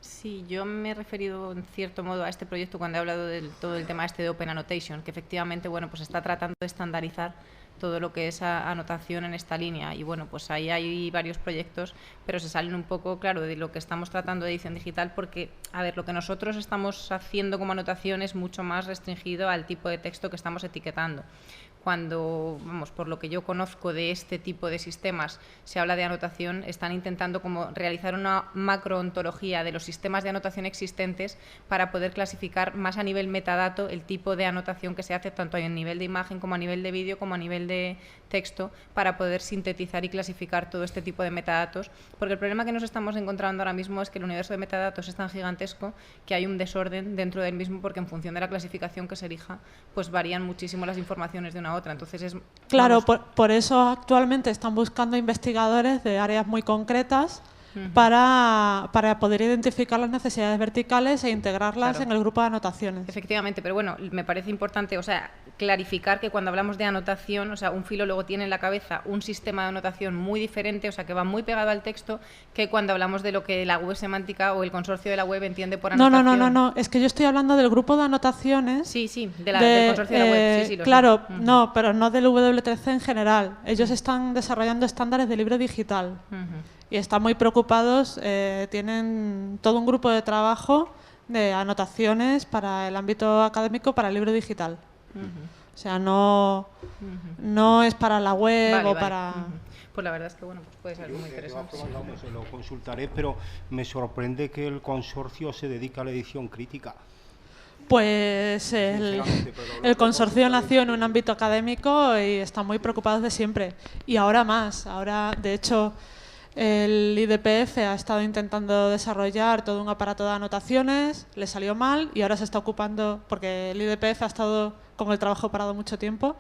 Sí, yo me he referido en cierto modo a este proyecto cuando he hablado de todo el tema de Open Annotation, que efectivamente, bueno, pues está tratando de estandarizar todo lo que es anotación en esta línea. Y bueno, pues ahí hay varios proyectos, pero se salen un poco, claro, de lo que estamos tratando de edición digital, porque, a ver, lo que nosotros estamos haciendo como anotación es mucho más restringido al tipo de texto que estamos etiquetando. Cuando, vamos, por lo que yo conozco de este tipo de sistemas, se habla de anotación, están intentando como realizar una macroontología de los sistemas de anotación existentes para poder clasificar más a nivel metadato el tipo de anotación que se hace tanto a nivel de imagen como a nivel de vídeo como a nivel de texto, para poder sintetizar y clasificar todo este tipo de metadatos, porque el problema que nos estamos encontrando ahora mismo es que el universo de metadatos es tan gigantesco que hay un desorden dentro del mismo, porque en función de la clasificación que se elija, pues varían muchísimo las informaciones de una a otra. Entonces es, claro, por eso actualmente están buscando investigadores de áreas muy concretas para poder identificar las necesidades verticales e integrarlas en el grupo de anotaciones. Efectivamente, pero bueno, me parece importante, o sea, clarificar que cuando hablamos de anotación, o sea, un filólogo tiene en la cabeza un sistema de anotación muy diferente, o sea, que va muy pegado al texto, que cuando hablamos de lo que la web semántica o el consorcio de la web entiende por anotación. No, es que yo estoy hablando del grupo de anotaciones. Sí, del consorcio de la web, sí, lo claro, sé. No, pero no del W3C en general. Ellos están desarrollando estándares de libro digital. Y están muy preocupados, tienen todo un grupo de trabajo de anotaciones para el ámbito académico, para el libro digital. O sea, no es para la web o para... Pues la verdad es que bueno, pues puede ser muy interesante. Yo lo consultaré, pero me sorprende que el consorcio se dedica a la edición crítica. Pues el consorcio nació en un ámbito académico y están muy preocupados de siempre. Y ahora más, de hecho... El IDPF ha estado intentando desarrollar todo un aparato de anotaciones, le salió mal y ahora se está ocupando, porque el IDPF ha estado con el trabajo parado mucho tiempo,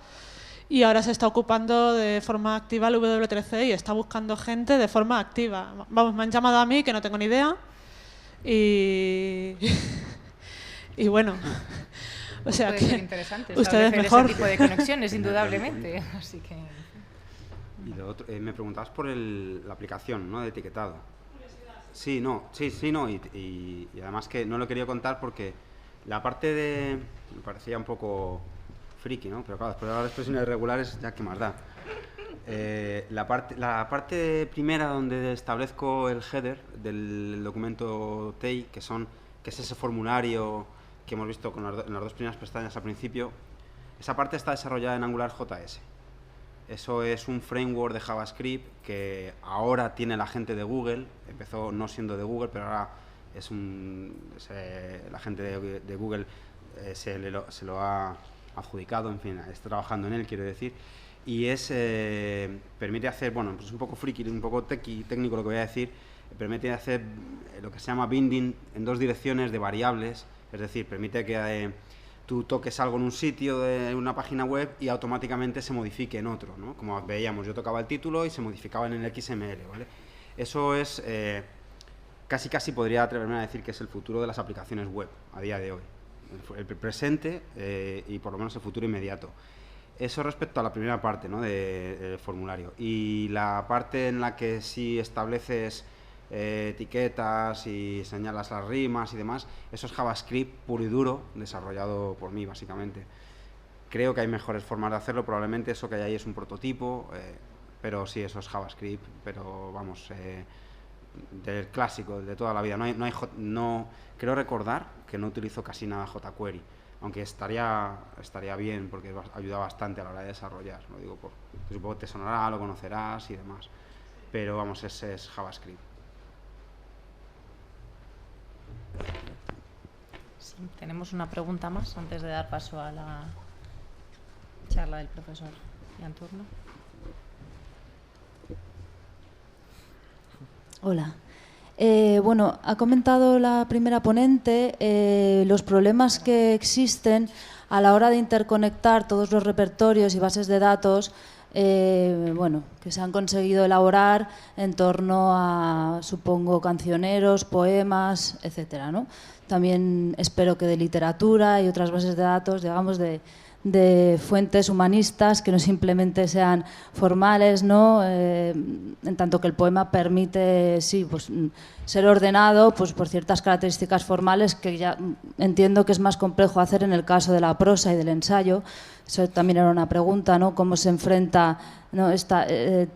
y ahora se está ocupando de forma activa el W3C y está buscando gente de forma activa. Vamos, me han llamado a mí, que no tengo ni idea, y bueno, o sea puede que ser interesante ustedes mejor. Ese tipo de conexiones, indudablemente, así que... Y lo otro, me preguntabas por la aplicación, ¿no?, de etiquetado. Sí, y además que no lo he querido contar porque La parte de... me parecía un poco friki, ¿no? Pero claro, después de las expresiones regulares, ya qué más da. La parte primera donde establezco el header del documento TEI, que es ese formulario que hemos visto en las dos primeras pestañas al principio, esa parte está desarrollada en AngularJS. Eso es un framework de JavaScript que ahora tiene la gente de Google, empezó no siendo de Google, pero ahora la gente de Google se lo ha adjudicado, en fin, está trabajando en él, quiero decir, y permite hacer, bueno, pues un poco friki, un poco técnico lo que voy a decir, permite hacer lo que se llama binding en dos direcciones de variables, es decir, permite que tú toques algo en un sitio de una página web y automáticamente se modifique en otro, ¿no? Como veíamos, yo tocaba el título y se modificaba en el XML, ¿vale? Eso es, casi podría atreverme a decir que es el futuro de las aplicaciones web a día de hoy. El presente y por lo menos el futuro inmediato. Eso respecto a la primera parte, ¿no? del formulario. Y la parte en la que sí estableces etiquetas y señalas las rimas y demás, eso es JavaScript puro y duro, desarrollado por mí, básicamente. Creo que hay mejores formas de hacerlo, probablemente eso que hay ahí es un prototipo, pero sí, eso es JavaScript, pero vamos, del clásico, de toda la vida. No creo recordar que no utilizo casi nada jQuery, aunque estaría bien porque ayuda bastante a la hora de desarrollar, lo digo porque supongo que te sonará, lo conocerás y demás, pero vamos, ese es JavaScript. Sí, tenemos una pregunta más antes de dar paso a la charla del profesor Ian Turno. Hola. Bueno, ha comentado la primera ponente los problemas que existen a la hora de interconectar todos los repertorios y bases de datos bueno, que se han conseguido elaborar en torno a, supongo, cancioneros, poemas, etcétera, ¿no? También espero que de literatura y otras bases de datos, digamos, de fuentes humanistas que no simplemente sean formales, ¿no? En tanto que el poema permite, sí, pues, ser ordenado pues, por ciertas características formales que ya entiendo que es más complejo hacer en el caso de la prosa y del ensayo. Eso también era una pregunta, ¿no? Cómo se enfrenta, ¿no?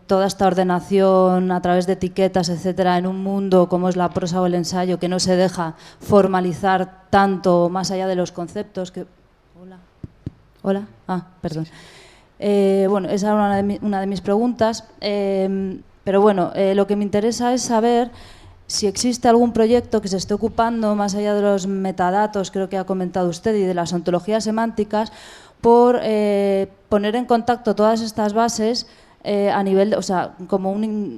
Toda esta ordenación a través de etiquetas, etcétera, en un mundo como es la prosa o el ensayo, que no se deja formalizar tanto más allá de los conceptos que... Hola. Perdón. Bueno, esa era una de mis preguntas. Pero bueno, lo que me interesa es saber si existe algún proyecto que se esté ocupando, más allá de los metadatos, creo que ha comentado usted, y de las ontologías semánticas, por poner en contacto todas estas bases a nivel, o sea,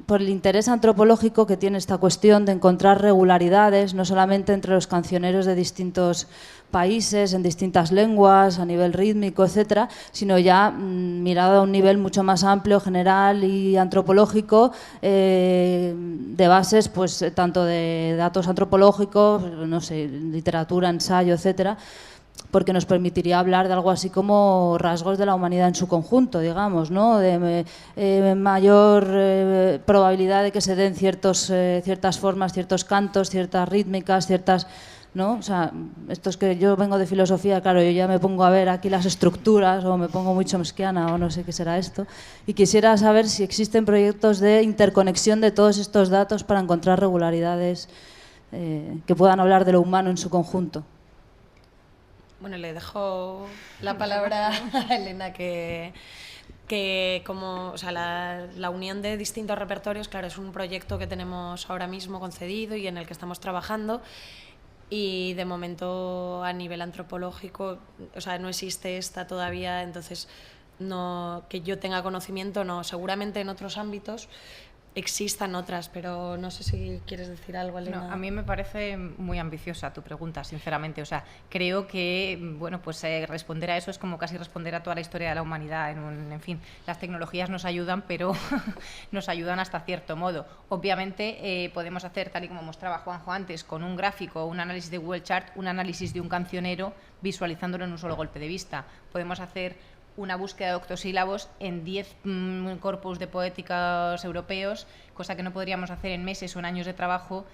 por el interés antropológico que tiene esta cuestión de encontrar regularidades, no solamente entre los cancioneros de distintos países, en distintas lenguas, a nivel rítmico, etcétera, sino ya mirado a un nivel mucho más amplio, general y antropológico, de bases, pues tanto de datos antropológicos, no sé, literatura, ensayo, etcétera, porque nos permitiría hablar de algo así como rasgos de la humanidad en su conjunto, digamos, ¿no? De mayor probabilidad de que se den ciertas formas, ciertos cantos, ciertas rítmicas, ciertas... ¿no? O sea, esto es que yo vengo de filosofía, claro, yo ya me pongo a ver aquí las estructuras o me pongo muy chomskiana o no sé qué será esto, y quisiera saber si existen proyectos de interconexión de todos estos datos para encontrar regularidades que puedan hablar de lo humano en su conjunto. Bueno, le dejo la palabra a Elena, que como, o sea, la unión de distintos repertorios, claro, es un proyecto que tenemos ahora mismo concedido y en el que estamos trabajando. Y de momento a nivel antropológico, o sea, no existe esta todavía, entonces no, que yo tenga conocimiento, no. Seguramente en otros ámbitos existan otras, pero no sé si quieres decir algo, Elena. No, a mí me parece muy ambiciosa tu pregunta, sinceramente. O sea, creo que, bueno, pues responder a eso es como casi responder a toda la historia de la humanidad. En fin, las tecnologías nos ayudan, pero nos ayudan hasta cierto modo. Obviamente podemos hacer, tal y como mostraba Juanjo antes, con un gráfico, un análisis de Google Chart, un análisis de un cancionero, visualizándolo en un solo golpe de vista. Podemos hacer una búsqueda de octosílabos en 10 corpus de poéticos europeos, cosa que no podríamos hacer en meses o en años de trabajo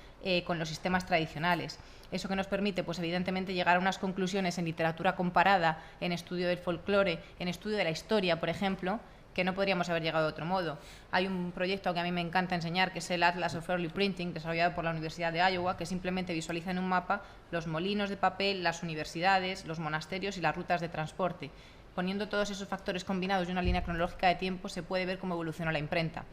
con los sistemas tradicionales. Eso que nos permite, pues evidentemente, llegar a unas conclusiones en literatura comparada, en estudio del folclore, en estudio de la historia, por ejemplo, que no podríamos haber llegado de otro modo. Hay un proyecto que a mí me encanta enseñar, que es el Atlas of Early Printing, desarrollado por la Universidad de Iowa, que simplemente visualiza en un mapa los molinos de papel, las universidades, los monasterios y las rutas de transporte. Poniendo todos esos factores combinados y una línea cronológica de tiempo, se puede ver cómo evolucionó la imprenta.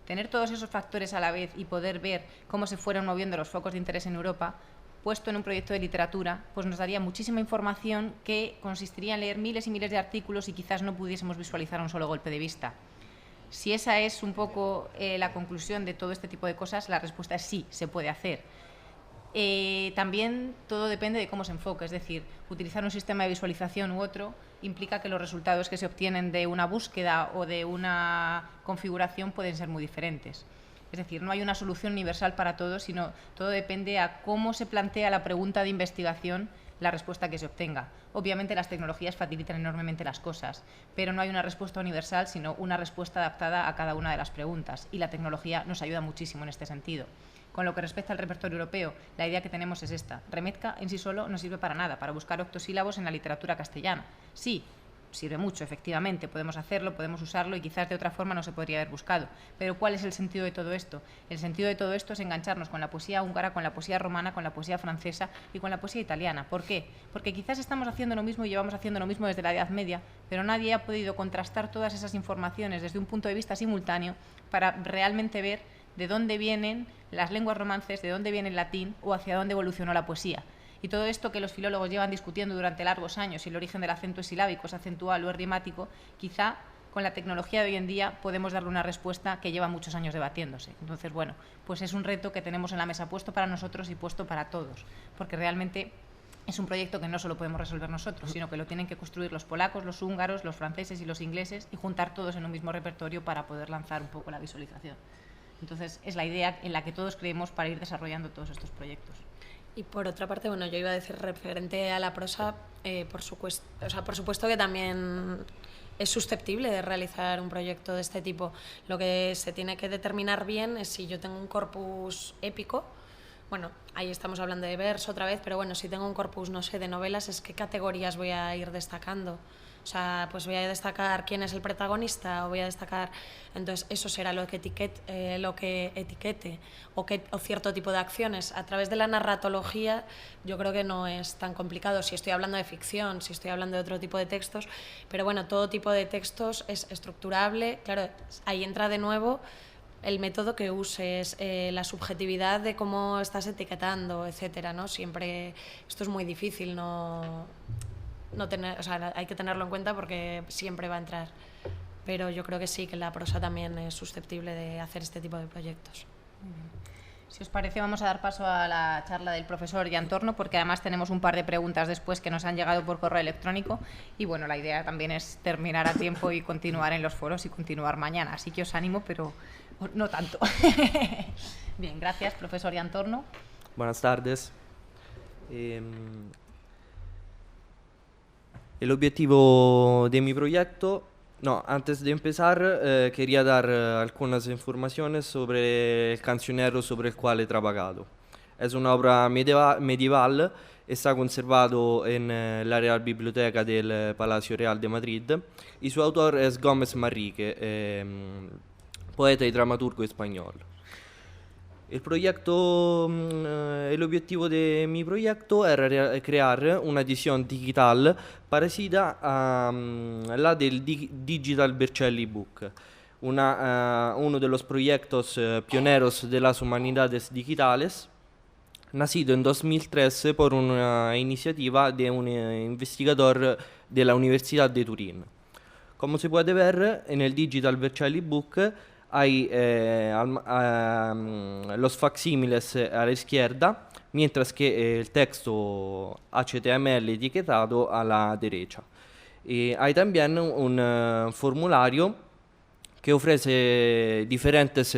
Tener todos esos factores a la vez y poder ver cómo se fueron moviendo los focos de interés en Europa, puesto en un proyecto de literatura, pues nos daría muchísima información que consistiría en leer miles y miles de artículos y quizás no pudiésemos visualizar un solo golpe de vista. Si esa es un poco la conclusión de todo este tipo de cosas, la respuesta es sí, se puede hacer. También todo depende de cómo se enfoque, es decir, utilizar un sistema de visualización u otro implica que los resultados que se obtienen de una búsqueda o de una configuración pueden ser muy diferentes. Es decir, no hay una solución universal para todo, sino todo depende a cómo se plantea la pregunta de investigación, la respuesta que se obtenga. Obviamente las tecnologías facilitan enormemente las cosas, pero no hay una respuesta universal, sino una respuesta adaptada a cada una de las preguntas, y la tecnología nos ayuda muchísimo en este sentido. Con lo que respecta al repertorio europeo, la idea que tenemos es esta. Remezcla en sí solo no sirve para nada, para buscar octosílabos en la literatura castellana. Sí, sirve mucho, efectivamente, podemos hacerlo, podemos usarlo y quizás de otra forma no se podría haber buscado. Pero ¿cuál es el sentido de todo esto? El sentido de todo esto es engancharnos con la poesía húngara, con la poesía romana, con la poesía francesa y con la poesía italiana. ¿Por qué? Porque quizás estamos haciendo lo mismo y llevamos haciendo lo mismo desde la Edad Media, pero nadie ha podido contrastar todas esas informaciones desde un punto de vista simultáneo para realmente ver de dónde vienen las lenguas romances, de dónde viene el latín o hacia dónde evolucionó la poesía. Y todo esto que los filólogos llevan discutiendo durante largos años, si el origen del acento es silábico, es acentual o es rimático, quizá con la tecnología de hoy en día podemos darle una respuesta que lleva muchos años debatiéndose. Entonces, bueno, pues es un reto que tenemos en la mesa puesto para nosotros y puesto para todos, porque realmente es un proyecto que no solo podemos resolver nosotros, sino que lo tienen que construir los polacos, los húngaros, los franceses y los ingleses y juntar todos en un mismo repertorio para poder lanzar un poco la visualización. Entonces, es la idea en la que todos creemos para ir desarrollando todos estos proyectos. Y por otra parte, bueno, yo iba a decir referente a la prosa, por supuesto que también es susceptible de realizar un proyecto de este tipo. Lo que se tiene que determinar bien es si yo tengo un corpus épico, bueno, ahí estamos hablando de verso otra vez, pero bueno, si tengo un corpus, no sé, de novelas, es qué categorías voy a ir destacando. O sea, pues voy a destacar quién es el protagonista o voy a destacar... Entonces, eso será lo que etiquete o cierto tipo de acciones. A través de la narratología yo creo que no es tan complicado. Si estoy hablando de ficción, si estoy hablando de otro tipo de textos, pero bueno, todo tipo de textos es estructurable. Claro, ahí entra de nuevo el método que uses, la subjetividad de cómo estás etiquetando, etcétera, ¿no? Siempre esto es muy difícil, no tener, o sea, hay que tenerlo en cuenta porque siempre va a entrar. Pero yo creo que sí, que la prosa también es susceptible de hacer este tipo de proyectos. Si os parece, vamos a dar paso a la charla del profesor Iantorno, porque además tenemos un par de preguntas después que nos han llegado por correo electrónico y bueno, la idea también es terminar a tiempo y continuar en los foros y continuar mañana, así que os animo, pero no tanto. Bien, gracias, profesor Iantorno. Buenas tardes. El objetivo de mi proyecto, antes de empezar, quería dar algunas informaciones sobre el cancionero sobre el cual he trabajado. Es una obra medieval, está conservado en la Real Biblioteca del Palacio Real de Madrid y su autor es Gómez Manrique, poeta y dramaturgo español. El objetivo de mi proyecto era crear una edición digital parecida a la del Digital Vercelli Book, uno de los proyectos pioneros de las humanidades digitales, nacido en 2013 por una iniciativa de un investigador de la Universidad de Turín. Como se puede ver, en el Digital Vercelli Book hay los facsímiles a la izquierda, mientras que el texto HTML etiquetado a la derecha. Y hay también un formulario que ofrece diferentes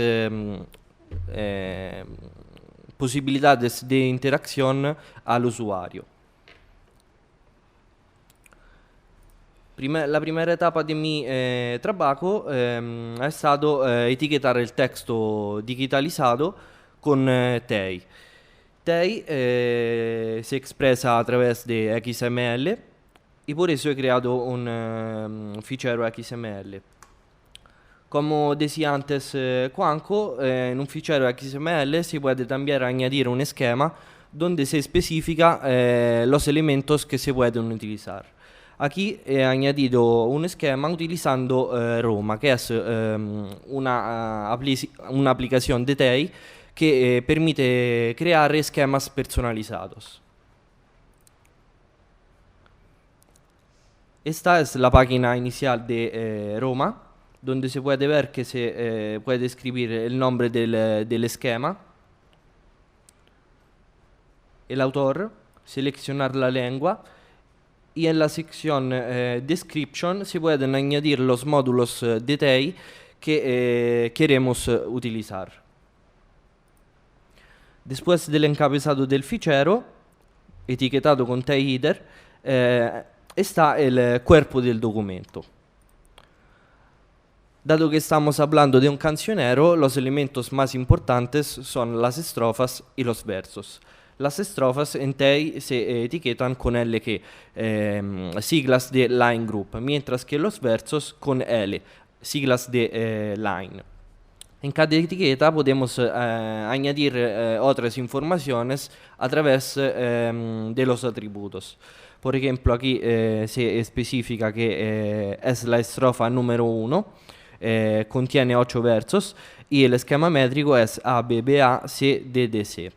posibilidades de interacción al usuario. La primera etapa de mi trabajo ha estado etiquetar el texto digitalizado con TEI. TEI se expresa a través de XML y por eso he creado un fichero XML. Como decía antes Juanjo, en un fichero XML se puede también añadir un esquema donde se especifica los elementos que se pueden utilizar. Aquí he añadido un esquema utilizando Roma, que es una aplicación de TEI que permite crear esquemas personalizados. Esta es la página inicial de Roma, donde se puede ver que se puede escribir el nombre del esquema, el autor, seleccionar la lengua y en la sección Description se pueden añadir los módulos de TEI que queremos utilizar. Después del encabezado del fichero, etiquetado con TEI header, está el cuerpo del documento. Dado que estamos hablando de un cancionero, los elementos más importantes son las estrofas y los versos. Las estrofas en TEI se etiquetan con LK, siglas de line group, mientras que los versos con L, siglas de line. En cada etiqueta podemos añadir otras informaciones a través de los atributos. Por ejemplo, aquí se especifica que es la estrofa número 1, contiene 8 versos y el esquema métrico es A, B, B, A, C, D, D, C.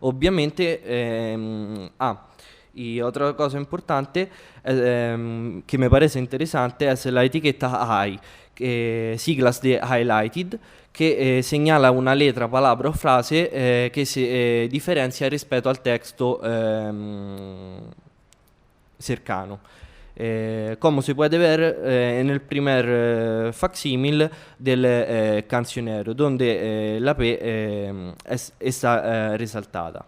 Obviamente, y otra cosa importante que me parece interesante es la etiqueta HI, siglas de highlighted, que señala una letra, palabra o frase que se diferencia respecto al texto cercano. Como se puede ver en el primer facsímil del cancionero, donde la P está resaltada.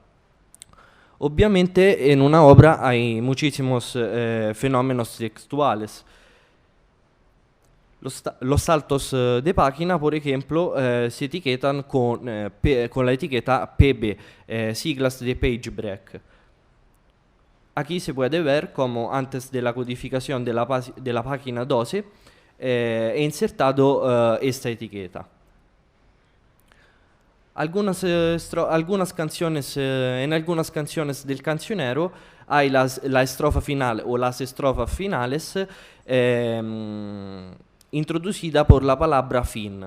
Obviamente en una obra hay muchísimos fenómenos textuales. Los saltos de página, por ejemplo, se etiquetan con la etiqueta PB, siglas de page break. Aquí se puede ver cómo antes de la codificación de la página 12 he insertado esta etiqueta. En algunas canciones del cancionero hay la estrofa final o las estrofas finales introducida por la palabra fin.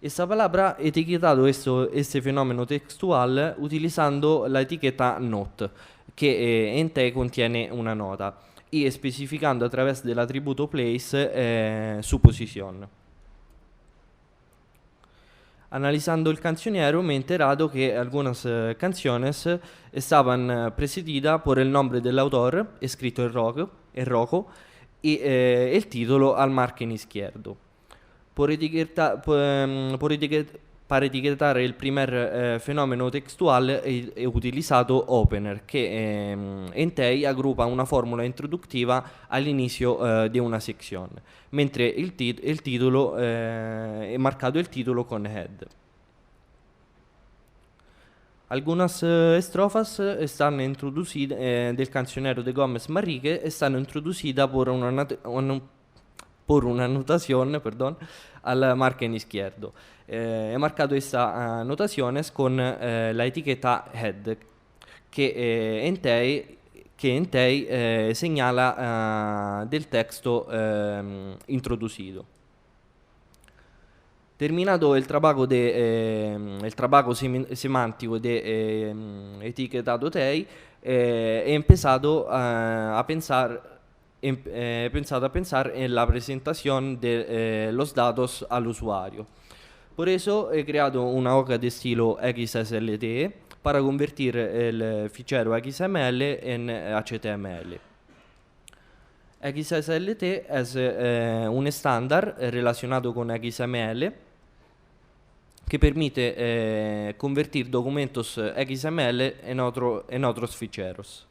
Esta palabra ha etiquetado este fenómeno textual utilizando la etiqueta not, que en TEI contiene una nota, y especificando a través del atributo place su posición. Analizando el cancionero me he enterado que algunas canciones estaban precedidas por el nombre del autor, escrito en rojo, y el título al margen izquierdo. Para etiquetar el primer fenómeno textual he utilizado Opener, que en TEI agrupa una fórmula introductiva al inicio de una sección, mentre il titolo è marcato il titolo con head. Algunas estrofas están introducidas del cancionero de Gómez Marrique, están introducidas por una anotación al margen izquierdo. He marcado esta anotaciones con la etiqueta head, que en TEI señala del texto introducido. Terminado el trabajo semántico de etiquetado TEI, he empezado a pensar en la presentación de los datos al usuario. Por eso he creado una hoja de estilo XSLT para convertir el fichero XML en HTML. XSLT es un estándar relacionado con XML que permite convertir documentos XML en otros ficheros.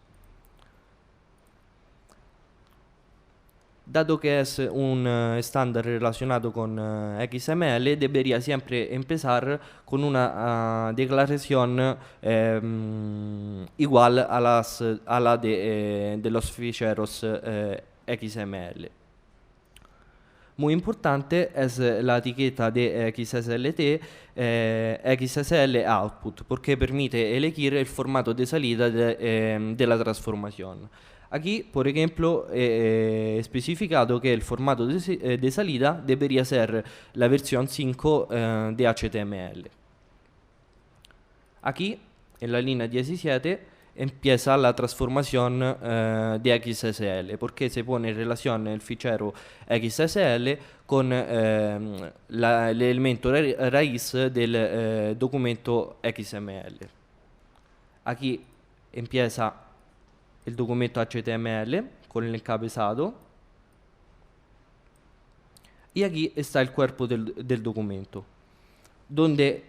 Dado que es un estándar relacionado con XML, debería siempre empezar con una declaración igual a la de los ficheros XML. Muy importante es la etiqueta de XSLT, XSL output, porque permite elegir el formato de salida de la transformación. Aquí, por ejemplo, he especificado que el formato de salida debería ser la versión 5 de HTML. Aquí, en la línea 17, empieza la transformación de XSL, porque se pone en relación el fichero XSL con el elemento raíz del documento XML. Aquí empieza el documento HTML con el encabezado y aquí está el cuerpo del documento, donde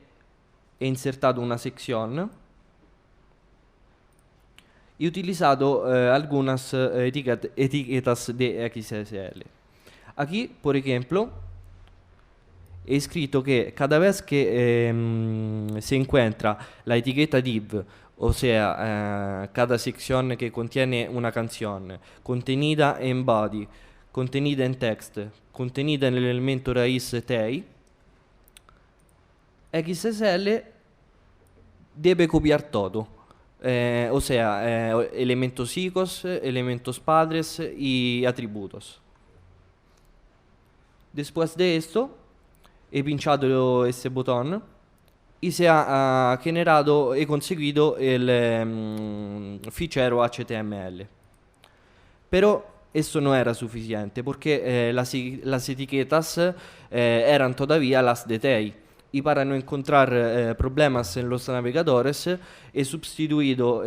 he insertado una sección y utilizado algunas etiquetas de XSL. Aquí, por ejemplo, he escrito que cada vez que se encuentra la etiqueta div, o sea, cada sección que contiene una canción, contenida en body, contenida en text, contenida en el elemento raíz TEI, XSL debe copiar todo. O sea, elementos hijos, elementos padres y atributos. Después de esto, he pinchado este botón y se ha generado y conseguido el fichero HTML. Pero esto no era suficiente porque las etiquetas eran todavía las de TEI. Y para no encontrar problemas en los navegadores, he sustituido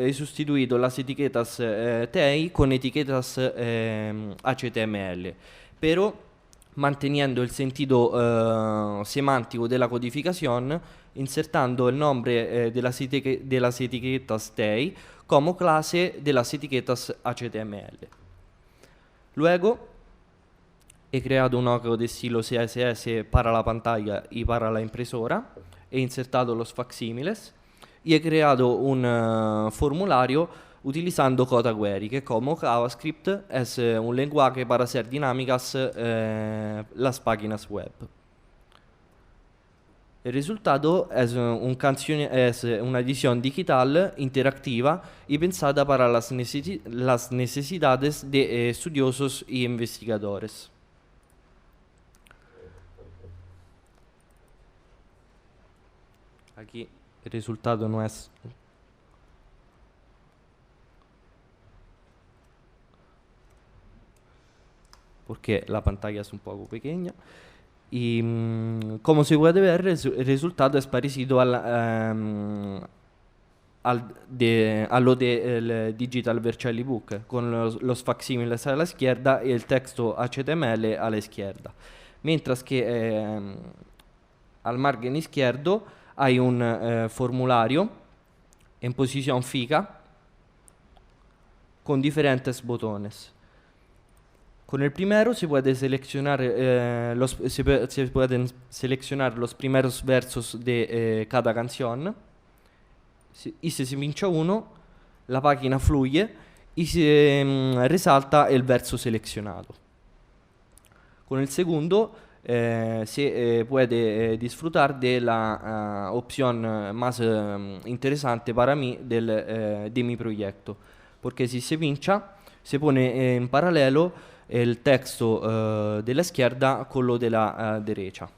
las etiquetas TEI con etiquetas HTML, pero manteniendo el sentido semántico de la codificación, insertando el nombre de las etiquetas TEI como clase de las etiquetas HTML. Luego, he creado un ojo de estilo CSS para la pantalla y para la impresora, he insertado los facsímiles y he creado un formulario utilizando Kota Query, que como JavaScript es un lenguaje para hacer dinámicas las páginas web. El resultado es una edición digital interactiva y pensada para las necesidades de estudiosos y investigadores. Aquí el resultado no es porque la pantalla es un poco pequeña y como se puede ver el resultado es parecido a lo del Digital Vercelli Book, con los facsímiles a la izquierda y el texto HTML a la izquierda, mientras que al margen izquierdo hay un formulario en posición fija con diferentes botones. Con el primero se pueden seleccionar los primeros versos de cada canción y si se pincha uno, la página fluye y se resalta el verso seleccionado. Con el segundo se puede disfrutar de la opción más interesante para mí de mi proyecto, porque si se pincha se pone en paralelo el texto de la izquierda con lo de la derecha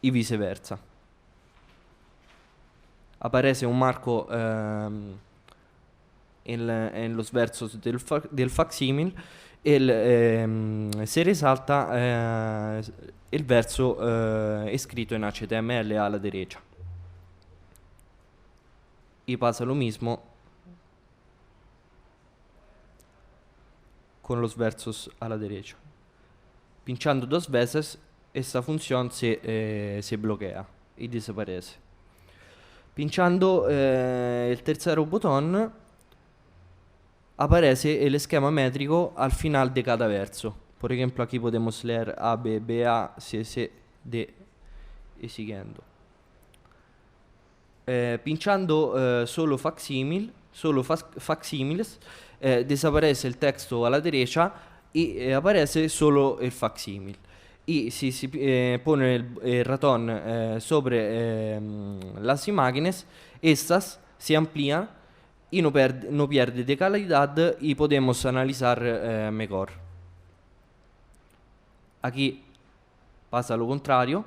y viceversa. Aparece un marco en los versos del facsímil e se resalta el verso escrito en HTML a la derecha. Y pasa lo mismo con los versos a la derecha. Pinchando dos veces, esta función se bloquea y desaparece. Pinchando el tercer botón, aparece el esquema métrico al final de cada verso. Por ejemplo, aquí podemos leer A, B, B, A, C, C, D y siguiendo. Pinchando solo facsímiles, desaparece el texto a la derecha y aparece solo el facsímil. Y si se pone el ratón sobre las imágenes, estas se amplían y no pierde de calidad y podemos analizar mejor. Aquí pasa lo contrario.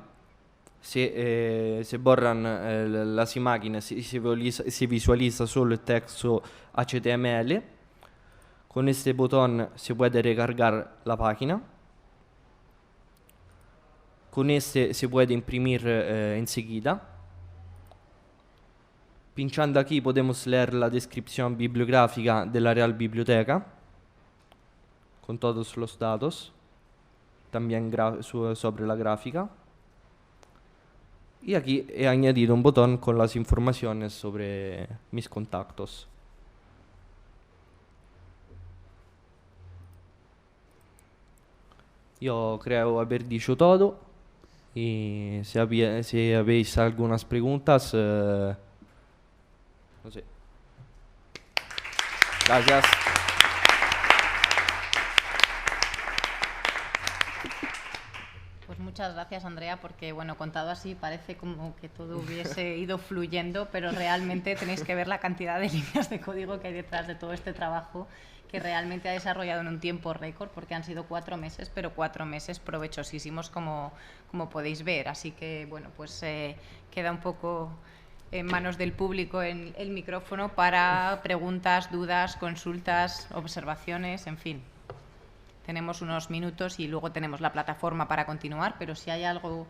Se borran las imágenes y se visualiza solo el texto HTML. Con este botón se puede recargar la página. Con este se puede imprimir enseguida. Pinchando aquí podemos leer la descripción bibliográfica de la Real Biblioteca con todos los datos, también sobre la gráfica. Y aquí he añadido un botón con las informaciones sobre mis contactos. Yo creo haber dicho todo. Y si habéis algunas preguntas, no sé. Gracias. Pues muchas gracias, Andrea, porque bueno, contado así parece como que todo hubiese ido fluyendo, pero realmente tenéis que ver la cantidad de líneas de código que hay detrás de todo este trabajo, que realmente ha desarrollado en un tiempo récord, porque han sido 4 meses, pero 4 meses provechosísimos, como podéis ver. Así que bueno, pues queda un poco en manos del público el micrófono para preguntas, dudas, consultas, observaciones, en fin. Tenemos unos minutos y luego tenemos la plataforma para continuar, pero si hay algo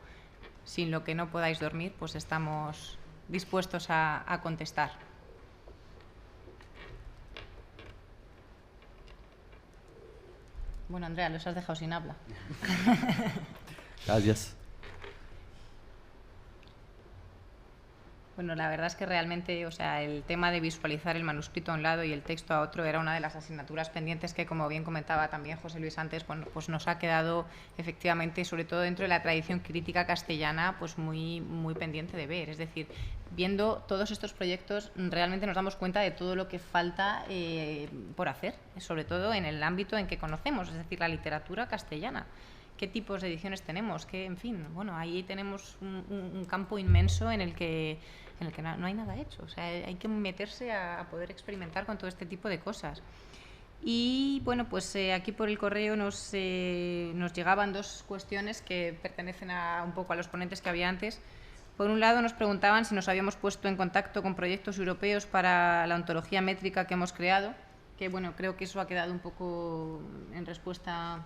sin lo que no podáis dormir, pues estamos dispuestos a contestar. Bueno, Andrea, los has dejado sin habla. Gracias. Bueno, la verdad es que realmente, o sea, el tema de visualizar el manuscrito a un lado y el texto a otro era una de las asignaturas pendientes que, como bien comentaba también José Luis antes, bueno, pues nos ha quedado efectivamente, sobre todo dentro de la tradición crítica castellana, pues muy pendiente de ver. Es decir, viendo todos estos proyectos, realmente nos damos cuenta de todo lo que falta por hacer, sobre todo en el ámbito en que conocemos, es decir, la literatura castellana. ¿Qué tipos de ediciones tenemos? En fin, bueno, ahí tenemos un campo inmenso en el que no hay nada hecho. O sea, hay que meterse a poder experimentar con todo este tipo de cosas. Y bueno, pues aquí por el correo nos llegaban 2 cuestiones que pertenecen un poco a los ponentes que había antes. Por un lado, nos preguntaban si nos habíamos puesto en contacto con proyectos europeos para la ontología métrica que hemos creado, que bueno, creo que eso ha quedado un poco en respuesta.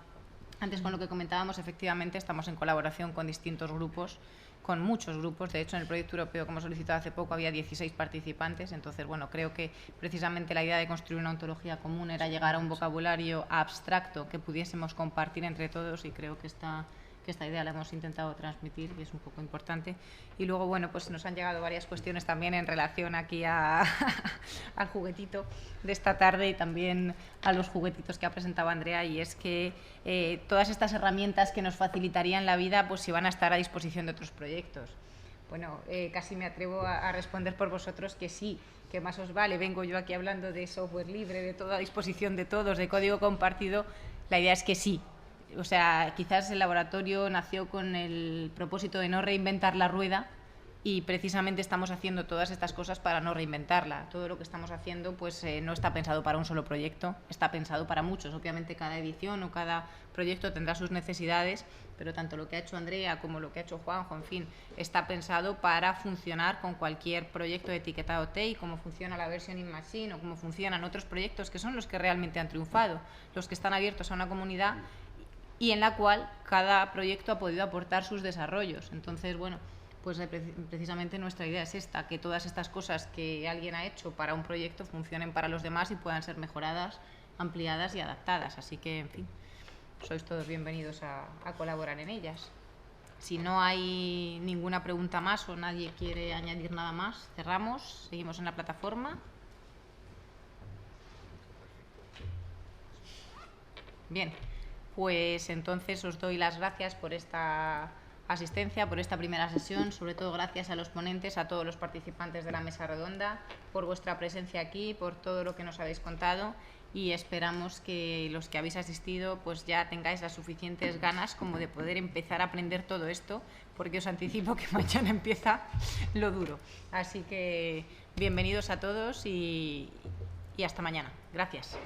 Antes, con lo que comentábamos, efectivamente estamos en colaboración con distintos grupos, con muchos grupos. De hecho, en el proyecto europeo que hemos solicitado hace poco había 16 participantes. Entonces, bueno, creo que precisamente la idea de construir una ontología común era llegar a un vocabulario abstracto que pudiésemos compartir entre todos, y creo que esta idea la hemos intentado transmitir y es un poco importante. Y luego, bueno, pues nos han llegado varias cuestiones también en relación aquí al juguetito de esta tarde y también a los juguetitos que ha presentado Andrea, y es que todas estas herramientas que nos facilitarían la vida, pues si van a estar a disposición de otros proyectos. Bueno, casi me atrevo a responder por vosotros que sí, que más os vale. Vengo yo aquí hablando de software libre, de todo a disposición de todos, de código compartido. La idea es que sí. O sea, quizás el laboratorio nació con el propósito de no reinventar la rueda, y precisamente estamos haciendo todas estas cosas para no reinventarla. Todo lo que estamos haciendo pues no está pensado para un solo proyecto, está pensado para muchos. Obviamente cada edición o cada proyecto tendrá sus necesidades, pero tanto lo que ha hecho Andrea como lo que ha hecho Juanjo, en fin, está pensado para funcionar con cualquier proyecto de etiquetado TEI, como funciona la versión in machine o como funcionan otros proyectos que son los que realmente han triunfado, los que están abiertos a una comunidad y en la cual cada proyecto ha podido aportar sus desarrollos. Entonces, bueno, pues precisamente nuestra idea es esta, que todas estas cosas que alguien ha hecho para un proyecto funcionen para los demás y puedan ser mejoradas, ampliadas y adaptadas. Así que, en fin, sois todos bienvenidos a colaborar en ellas. Si no hay ninguna pregunta más o nadie quiere añadir nada más, cerramos, seguimos en la plataforma. Bien, pues entonces os doy las gracias por esta asistencia, por esta primera sesión, sobre todo gracias a los ponentes, a todos los participantes de la mesa redonda, por vuestra presencia aquí, por todo lo que nos habéis contado, y esperamos que los que habéis asistido pues ya tengáis las suficientes ganas como de poder empezar a aprender todo esto, porque os anticipo que mañana empieza lo duro. Así que bienvenidos a todos y hasta mañana. Gracias.